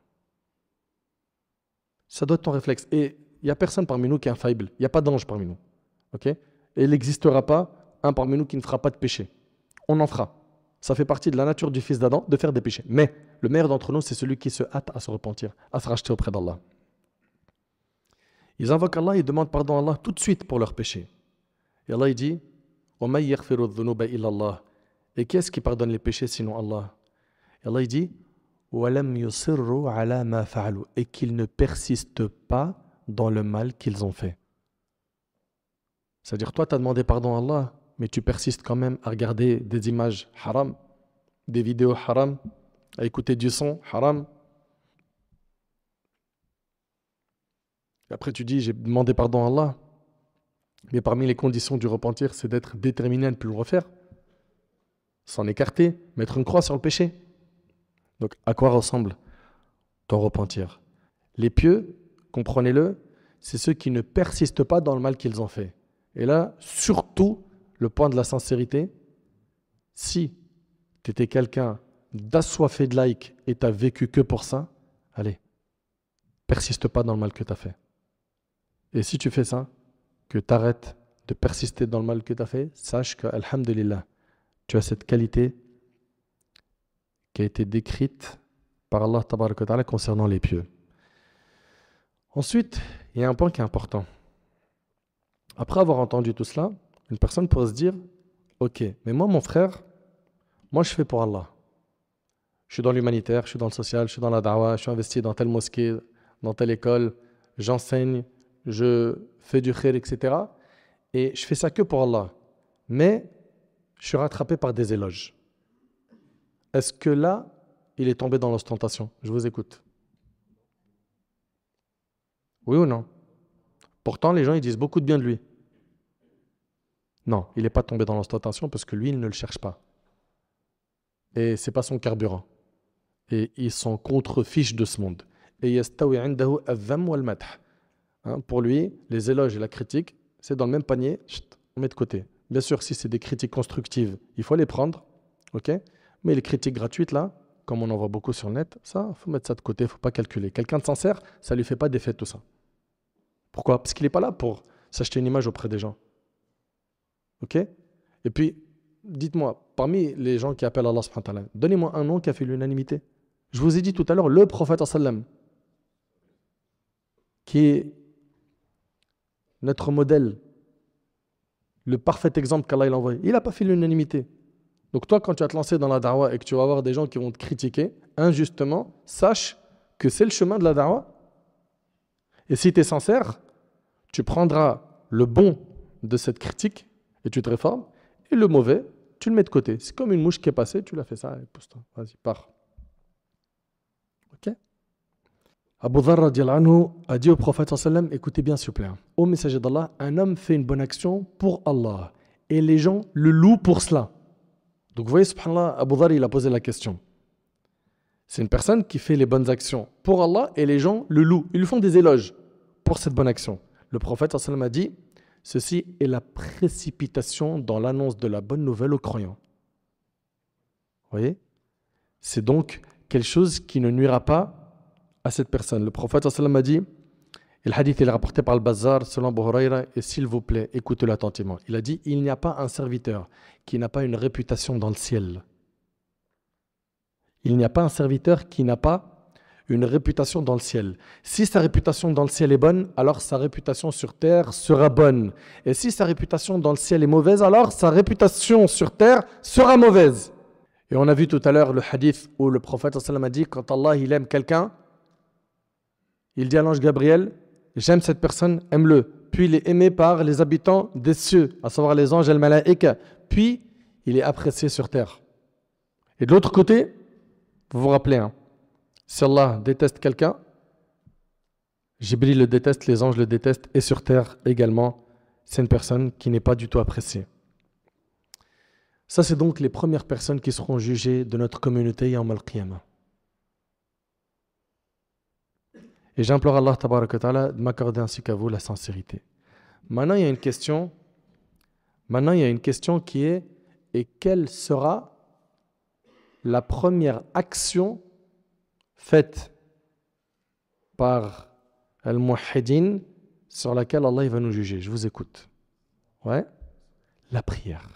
Ça doit être ton réflexe. Et il n'y a personne parmi nous qui est infaillible. Il n'y a pas d'ange parmi nous. Ok? Et il n'existera pas un parmi nous qui ne fera pas de péché. On en fera. Ça fait partie de la nature du fils d'Adam de faire des péchés. Mais le meilleur d'entre nous, c'est celui qui se hâte à se repentir, à se racheter auprès d'Allah. Ils invoquent Allah, ils demandent pardon à Allah tout de suite pour leurs péchés. Et Allah il dit, وَمَن يَغْفِرُ الذُّنُوبَ إِلَّا اللَّهِ. Et qui est-ce qui pardonne les péchés sinon Allah? Et Allah il dit, وَلَمْ يُصِرُّوا عَلَى مَا فَعَلُوا. Et qu'ils ne persistent pas dans le mal qu'ils ont fait. C'est-à-dire, toi, tu as demandé pardon à Allah, mais tu persistes quand même à regarder des images haram, des vidéos haram, à écouter du son haram. Et après, tu dis, j'ai demandé pardon à Allah, mais parmi les conditions du repentir, c'est d'être déterminé à ne plus le refaire, s'en écarter, mettre une croix sur le péché. Donc, à quoi ressemble ton repentir? Les pieux, comprenez-le, c'est ceux qui ne persistent pas dans le mal qu'ils ont fait. Et là, surtout, le point de la sincérité, si tu étais quelqu'un d'assoiffé de like et tu n'as vécu que pour ça, allez, persiste pas dans le mal que tu as fait. Et si tu fais ça, que tu arrêtes de persister dans le mal que tu as fait, sache que, alhamdulillah, tu as cette qualité qui a été décrite par Allah tabaraka wa ta'ala concernant les pieux. Ensuite, il y a un point qui est important. Après avoir entendu tout cela, une personne pourrait se dire, ok, mais moi, mon frère, moi, je fais pour Allah. Je suis dans l'humanitaire, je suis dans le social, je suis dans la da'wah, je suis investi dans telle mosquée, dans telle école, j'enseigne, je fais du khir, etc. Et je fais ça que pour Allah. Mais je suis rattrapé par des éloges. Est-ce que là, il est tombé dans l'ostentation? Je vous écoute. Oui ou non? Pourtant, les gens, ils disent beaucoup de bien de lui. Non, il n'est pas tombé dans l'ostentation parce que lui, il ne le cherche pas. Et ce n'est pas son carburant. Et ils sont contre-fiches de ce monde. Et yastawi indahu al-dhamm wal-madh. Pour lui, les éloges et la critique, c'est dans le même panier, on met de côté. Bien sûr, si c'est des critiques constructives, il faut les prendre. Ok? Mais les critiques gratuites, là, comme on en voit beaucoup sur le net, ça, il faut mettre ça de côté, il ne faut pas calculer. Quelqu'un de sincère, ça ne lui fait pas d'effet tout ça. Pourquoi? Parce qu'il n'est pas là pour s'acheter une image auprès des gens. Ok? Et puis, dites-moi, parmi les gens qui appellent Allah subhanahu wa ta'ala, donnez-moi un nom qui a fait l'unanimité. Je vous ai dit tout à l'heure, le prophète sallam, qui est notre modèle, le parfait exemple qu'Allah il a envoyé, il n'a pas fait l'unanimité. Donc toi, quand tu vas te lancer dans la da'wah et que tu vas avoir des gens qui vont te critiquer injustement, sache que c'est le chemin de la da'wah. Et si tu es sincère, tu prendras le bon de cette critique et tu te réformes, et le mauvais, tu le mets de côté. C'est comme une mouche qui est passée, tu l'as fait ça, et pousse-toi, vas-y, pars. Abu Dharr radiallahu anhu a dit au prophète sallallahu alayhi wa sallam, écoutez bien s'il vous plaît, ô messager d'Allah, un homme fait une bonne action pour Allah et les gens le louent pour cela. Donc vous voyez, subhanallah, Abu Dharr il a posé la question. C'est une personne qui fait les bonnes actions pour Allah et les gens le louent. Ils lui font des éloges pour cette bonne action. Le prophète sallallahu alayhi wa sallam a dit, ceci est la précipitation dans l'annonce de la bonne nouvelle aux croyants. Vous voyez? C'est donc quelque chose qui ne nuira pas à cette personne. Le prophète sallallahu alayhi wa sallam a dit, et le hadith est rapporté par le Bazar selon Abu Huraira, et s'il vous plaît, écoutez-le attentivement. Il a dit, il n'y a pas un serviteur qui n'a pas une réputation dans le ciel. Il n'y a pas un serviteur qui n'a pas une réputation dans le ciel. Si sa réputation dans le ciel est bonne, alors sa réputation sur terre sera bonne. Et si sa réputation dans le ciel est mauvaise, alors sa réputation sur terre sera mauvaise. Et on a vu tout à l'heure le hadith où le prophète sallallahu alayhi wa sallam a dit, quand Allah il aime quelqu'un, il dit à l'ange Gabriel, j'aime cette personne, aime-le. Puis il est aimé par les habitants des cieux, à savoir les anges et le malaïka. Puis il est apprécié sur terre. Et de l'autre côté, vous vous rappelez, hein, si Allah déteste quelqu'un, Jibril le déteste, les anges le détestent, et sur terre également, c'est une personne qui n'est pas du tout appréciée. Ça, c'est donc les premières personnes qui seront jugées de notre communauté Yawm al-Qiyamah. Et j'implore Allah tabaraka wa ta'ala de m'accorder ainsi qu'à vous la sincérité. Maintenant, il y a une question. Qui est, et quelle sera la première action faite par Al-Muwahhidin sur laquelle Allah va nous juger? Je vous écoute. Ouais, la prière.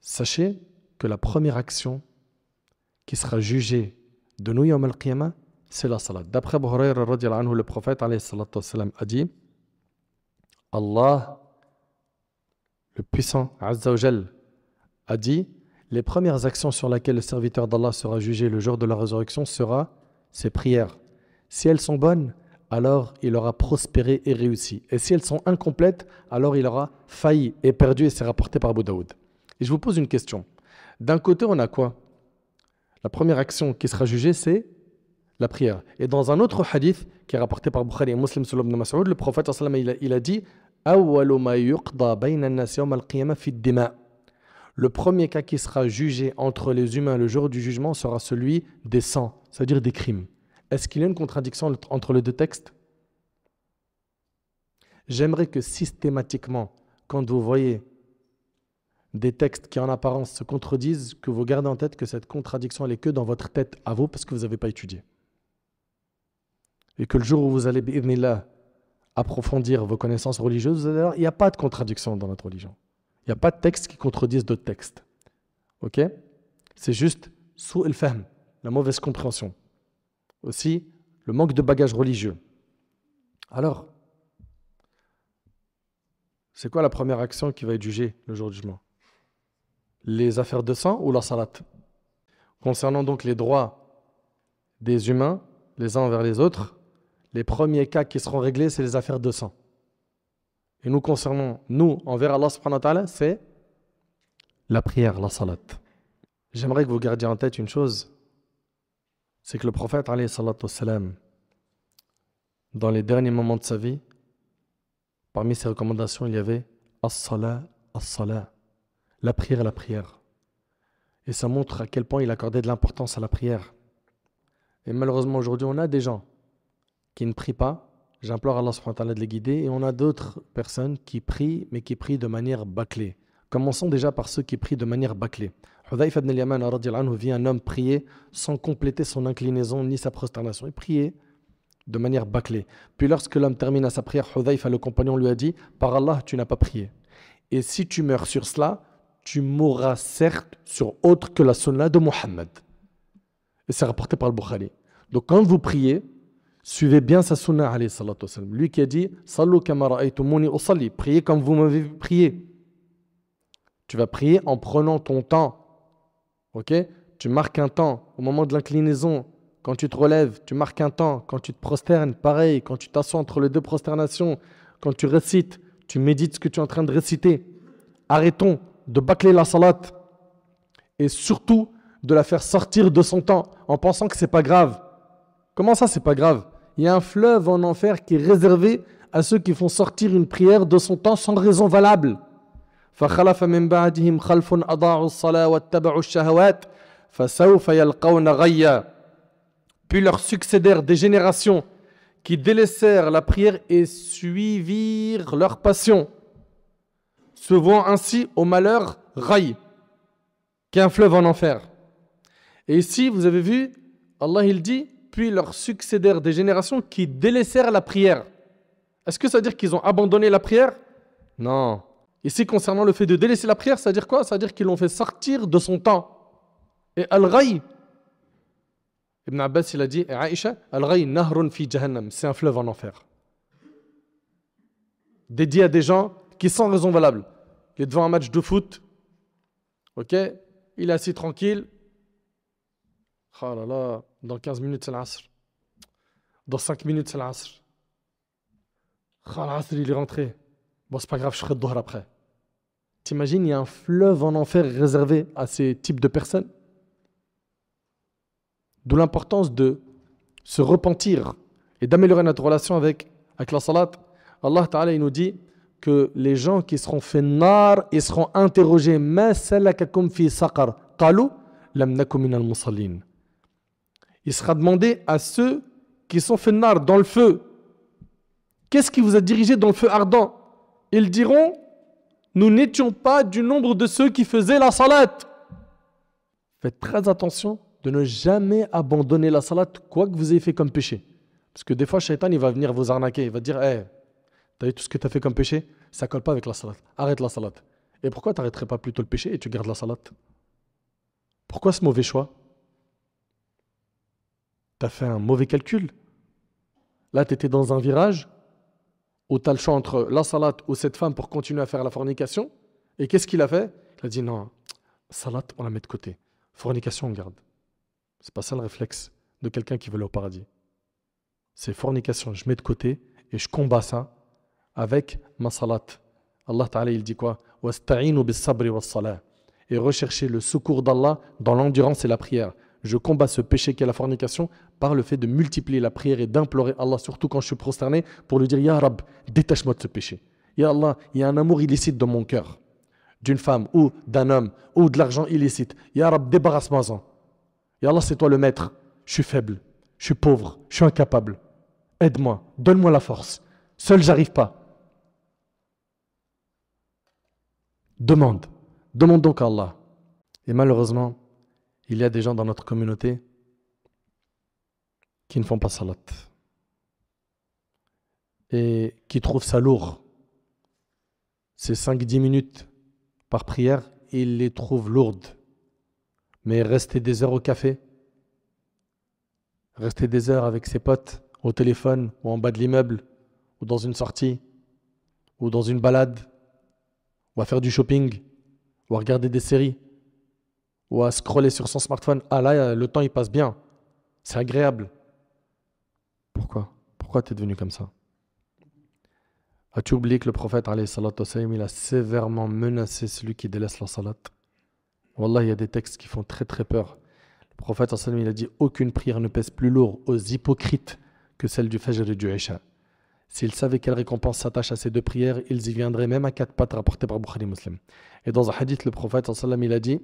Sachez que la première action qui sera jugée de nous Yawm al-Qiyamah, c'est la salat. D'après Abu Huraira radiallahu anhu, le prophète alayhi salatu wassalam a dit, Allah, le puissant Azza wa Jal, a dit, les premières actions sur lesquelles le serviteur d'Allah sera jugé le jour de la résurrection sera ses prières. Si elles sont bonnes, alors il aura prospéré et réussi. Et si elles sont incomplètes, alors il aura failli et perdu, et c'est rapporté par Abu Daoud. Et je vous pose une question. D'un côté, on a quoi? La première action qui sera jugée, c'est la prière. Et dans un autre hadith qui est rapporté par Bukhari et Muslim sur Ibn Mas'ud, le prophète il a dit awwalu ma yuqda bayna an-nas yawm al-qiyamah fi ad-dima'. Le premier cas qui sera jugé entre les humains le jour du jugement sera celui des sangs, c'est-à-dire des crimes. Est-ce qu'il y a une contradiction entre les deux textes? J'aimerais que systématiquement, quand vous voyez des textes qui en apparence se contredisent, que vous gardez en tête que cette contradiction elle est que dans votre tête à vous parce que vous n'avez pas étudié. Et que le jour où vous allez, bi'idhnillah, approfondir vos connaissances religieuses, vous allez voir, il n'y a pas de contradiction dans notre religion. Il n'y a pas de textes qui contredisent d'autres textes. Ok? C'est juste sous el fahm, la mauvaise compréhension. Aussi, le manque de bagage religieux. Alors, c'est quoi la première action qui va être jugée le jour du jugement? Les affaires de sang ou la salat? Concernant donc les droits des humains, les uns envers les autres, les premiers cas qui seront réglés, c'est les affaires de sang. Et nous concernons, nous, envers Allah subhanahu wa ta'ala, c'est la prière, la salat. J'aimerais que vous gardiez en tête une chose, c'est que le prophète, alayhi salatu wassalam, dans les derniers moments de sa vie, parmi ses recommandations, il y avait as-salat, as-salat, la prière, la prière. Et ça montre à quel point il accordait de l'importance à la prière. Et malheureusement, aujourd'hui, on a des gens qui ne prient pas. J'implore Allah subhanahu wa ta'ala de les guider. Et on a d'autres personnes qui prient, mais qui prient de manière bâclée. Commençons déjà par ceux qui prient de manière bâclée. Hudhayfa ibn al-Yaman radiyallahu anhu vit un homme prier sans compléter son inclinaison ni sa prosternation. Il priait de manière bâclée. Puis lorsque l'homme termine sa prière, Hudhayfa, le compagnon, lui a dit « Par Allah, tu n'as pas prié. Et si tu meurs sur cela, tu mourras certes sur autre que la sunna de Muhammad. » Et c'est rapporté par le Bukhari. Donc quand vous priez, suivez bien sa sunna alayhi salatu wasalam. Lui qui a dit « Sallu kama ra'aytumuni usalli » priez comme vous m'avez prié. Tu vas prier en prenant ton temps. Ok? Tu marques un temps au moment de l'inclinaison. Quand tu te relèves, tu marques un temps. Quand tu te prosternes, pareil. Quand tu t'assois entre les deux prosternations, quand tu récites, tu médites ce que tu es en train de réciter. Arrêtons de bâcler la salat et surtout de la faire sortir de son temps en pensant que c'est pas grave. Comment ça, c'est pas grave? Il y a un fleuve en enfer qui est réservé à ceux qui font sortir une prière de son temps sans raison valable. فخلف من بعدهم خلف أضاعوا الصلاة واتبعوا الشهوات فسوف يلقون غيا. Puis leur succédèrent des générations qui délaissèrent la prière et suivirent leur passion, se vouant ainsi au malheur Ghayy, qui est un fleuve en enfer. Et ici, vous avez vu, Allah il dit, puis leur succédèrent des générations qui délaissèrent la prière. Est-ce que ça veut dire qu'ils ont abandonné la prière? Non. Ici, concernant le fait de délaisser la prière, ça veut dire quoi? Ça veut dire qu'ils l'ont fait sortir de son temps. Et Al-Ghayy, Ibn Abbas, il a dit, et Aïcha, Al-Ghayy nahrun fi jahannam, c'est un fleuve en enfer. Dédié à des gens qui, sans raison valable, il est devant un match de foot, ok, il est assis tranquille, oh là là, dans 15 minutes c'est l'Asr, dans 5 minutes c'est l'Asr, oh l'Asr il est rentré, bon c'est pas grave, je ferai le Dhuhr après. T'imagines, il y a un fleuve en enfer réservé à ces types de personnes. D'où l'importance de se repentir et d'améliorer notre relation avec la salat. Allah Ta'ala il nous dit que les gens qui seront faits nar, ils seront interrogés ma salakakum fi saqar qalu lam nakum minal musallin. Il sera demandé à ceux qui sont faits nar dans le feu, qu'est-ce qui vous a dirigé dans le feu ardent? Ils diront, nous n'étions pas du nombre de ceux qui faisaient la salat. Faites très attention de ne jamais abandonner la salat, quoi que vous ayez fait comme péché. Parce que des fois, Shaitan, il va venir vous arnaquer. Il va dire, hey, t'as vu tout ce que tu as fait comme péché? Ça ne colle pas avec la salat. Arrête la salat. Et pourquoi tu n'arrêterais pas plutôt le péché et tu gardes la salat? Pourquoi ce mauvais choix? Tu as fait un mauvais calcul. Là, tu étais dans un virage où tu as le choix entre la salat ou cette femme pour continuer à faire la fornication. Et qu'est-ce qu'il a fait? Il a dit, non, salat, on la met de côté. Fornication, on garde. C'est pas ça le réflexe de quelqu'un qui veut aller au paradis. C'est fornication, je mets de côté et je combats ça avec ma salat. Allah Ta'ala il dit quoi? Wasta'inu bis sabri was salah. Et recherchez le secours d'Allah dans l'endurance et la prière. Je combats ce péché qu'est la fornication par le fait de multiplier la prière et d'implorer Allah, surtout quand je suis prosterné, pour lui dire Ya Rab, détache-moi de ce péché. Ya Allah, il y a un amour illicite dans mon cœur, d'une femme ou d'un homme ou de l'argent illicite. Ya Rab, débarrasse-moi-en. Ya Allah, c'est toi le maître. Je suis faible, je suis pauvre, je suis incapable. Aide-moi, donne-moi la force. Seul, j'arrive pas. Demande donc à Allah. Et malheureusement, il y a des gens dans notre communauté qui ne font pas salat et qui trouvent ça lourd. Ces 5-10 minutes par prière, ils les trouvent lourdes. Mais rester des heures au café, rester des heures avec ses potes au téléphone ou en bas de l'immeuble ou dans une sortie ou dans une balade ou à faire du shopping ou à regarder des séries ou à scroller sur son smartphone. Ah là, le temps il passe bien. C'est agréable. Pourquoi tu es devenu comme ça? As-tu oublié que le prophète alayhi salatu wassalam, il a sévèrement menacé celui qui délaisse la salat? Wallah, il y a des textes qui font très très peur. Le prophète sallallahu alayhi wa sallam, il a dit aucune prière ne pèse plus lourd aux hypocrites que celle du Fajr et du Isha. S'ils savaient quelle récompense s'attache à ces deux prières, ils y viendraient même à 4 pattes, rapporté par Bukhari Muslim. Et dans un hadith, le prophète sallallahu alayhi wa sallam, il a dit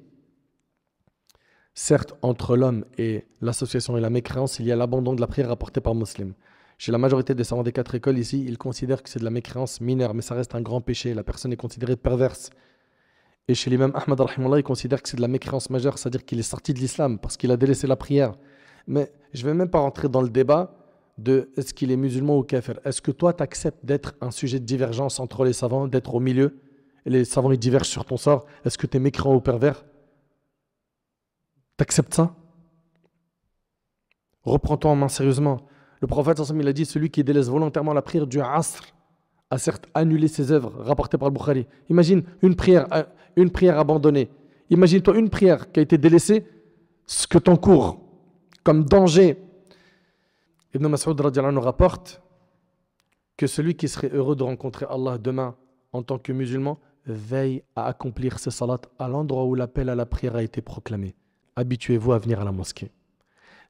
certes, entre l'homme et l'association et la mécréance, il y a l'abandon de la prière rapporté par Muslim. Chez la majorité des savants des 4 écoles ici, ils considèrent que c'est de la mécréance mineure, mais ça reste un grand péché. La personne est considérée perverse. Et chez l'imam Ahmad, il considère que c'est de la mécréance majeure, c'est-à-dire qu'il est sorti de l'islam parce qu'il a délaissé la prière. Mais je ne vais même pas rentrer dans le débat de est-ce qu'il est musulman ou kafir. Est-ce que toi, tu acceptes d'être un sujet de divergence entre les savants, d'être au milieu, et les savants ils divergent sur ton sort? Est-ce que tu es mécréant ou pervers? Tu acceptes ça? Reprends-toi en main sérieusement. Le prophète, il a dit celui qui délaisse volontairement la prière du Asr a certes annulé ses œuvres, rapportées par le Bukhari. Imagine une prière abandonnée. Imagine-toi une prière qui a été délaissée, ce que t'encourt comme danger. Ibn Mas'ud radiallahu anhu rapporte que celui qui serait heureux de rencontrer Allah demain en tant que musulman veille à accomplir ses salats à l'endroit où l'appel à la prière a été proclamé. Habituez-vous à venir à la mosquée.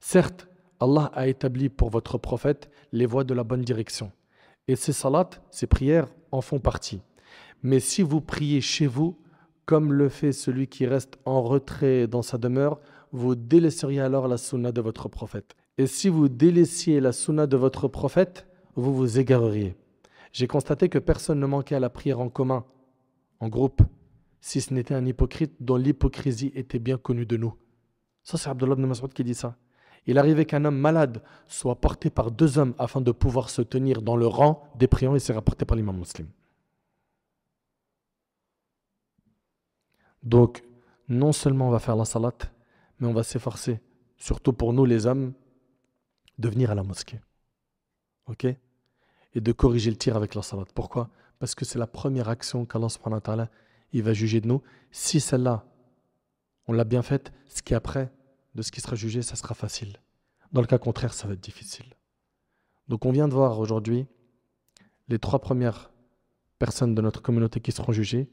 Certes, Allah a établi pour votre prophète les voies de la bonne direction. Et ces salats, ces prières en font partie. Mais si vous priez chez vous, comme le fait celui qui reste en retrait dans sa demeure, vous délaisseriez alors la sunna de votre prophète. Et si vous délaissiez la sunna de votre prophète, vous vous égareriez. J'ai constaté que personne ne manquait à la prière en commun, en groupe, si ce n'était un hypocrite dont l'hypocrisie était bien connue de nous. Ça, c'est Abdullah ibn Mas'ud qui dit ça. Il arrivait qu'un homme malade soit porté par 2 hommes afin de pouvoir se tenir dans le rang des priants, et c'est rapporté par l'imam Muslim. Donc, non seulement on va faire la salat, mais on va s'efforcer, surtout pour nous les hommes, de venir à la mosquée. Ok ? Et de corriger le tir avec la salat. Pourquoi ? Parce que c'est la première action qu'Allah subhanahu wa ta'ala, il va juger de nous. Si celle-là, on l'a bien faite, ce qui est après, de ce qui sera jugé, ça sera facile. Dans le cas contraire, ça va être difficile. Donc on vient de voir aujourd'hui les 3 premières personnes de notre communauté qui seront jugées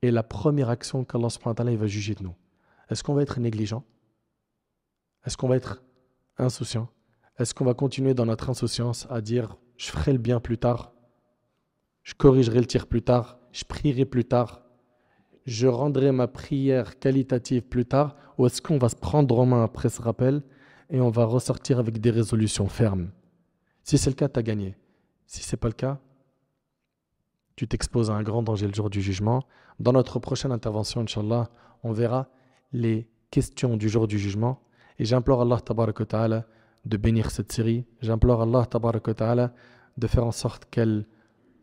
et la première action qu'Allah subhanahu wa ta'ala, il va juger de nous. Est-ce qu'on va être négligent ? Est-ce qu'on va être insouciant ? Est-ce qu'on va continuer dans notre insouciance à dire « je ferai le bien plus tard, je corrigerai le tir plus tard, je prierai plus tard, je rendrai ma prière qualitative plus tard » ou est-ce qu'on va se prendre en main après ce rappel et on va ressortir avec des résolutions fermes ? Si c'est le cas, tu as gagné. Si ce n'est pas le cas, tu t'exposes à un grand danger le jour du jugement. Dans notre prochaine intervention, Inch'Allah, on verra les questions du jour du jugement. Et j'implore Allah tabaraka wa ta'ala de bénir cette série. J'implore Allah tabaraka wa ta'ala de faire en sorte qu'elle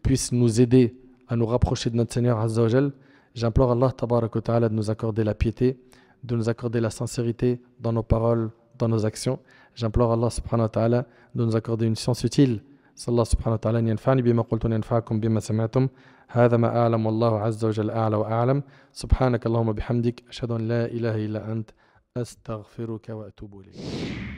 puisse nous aider à nous rapprocher de notre Seigneur Azza wa Jal. J'implore Allah tabaraka wa ta'ala de nous accorder la piété, de nous accorder la sincérité dans nos paroles, dans nos actions. J'implore Allah subhanahu wa ta'ala de nous accorder une science utile. Sallallahu subhanahu wa ta'ala an yanfa'ani bima qultu wa yanfa'akum bima sami'tum. هذا ما أعلم والله عز وجل أعلى وأعلم. سبحانك اللهم بحمدك أشهد أن لا إله إلا أنت أستغفرك وأتوب إليك.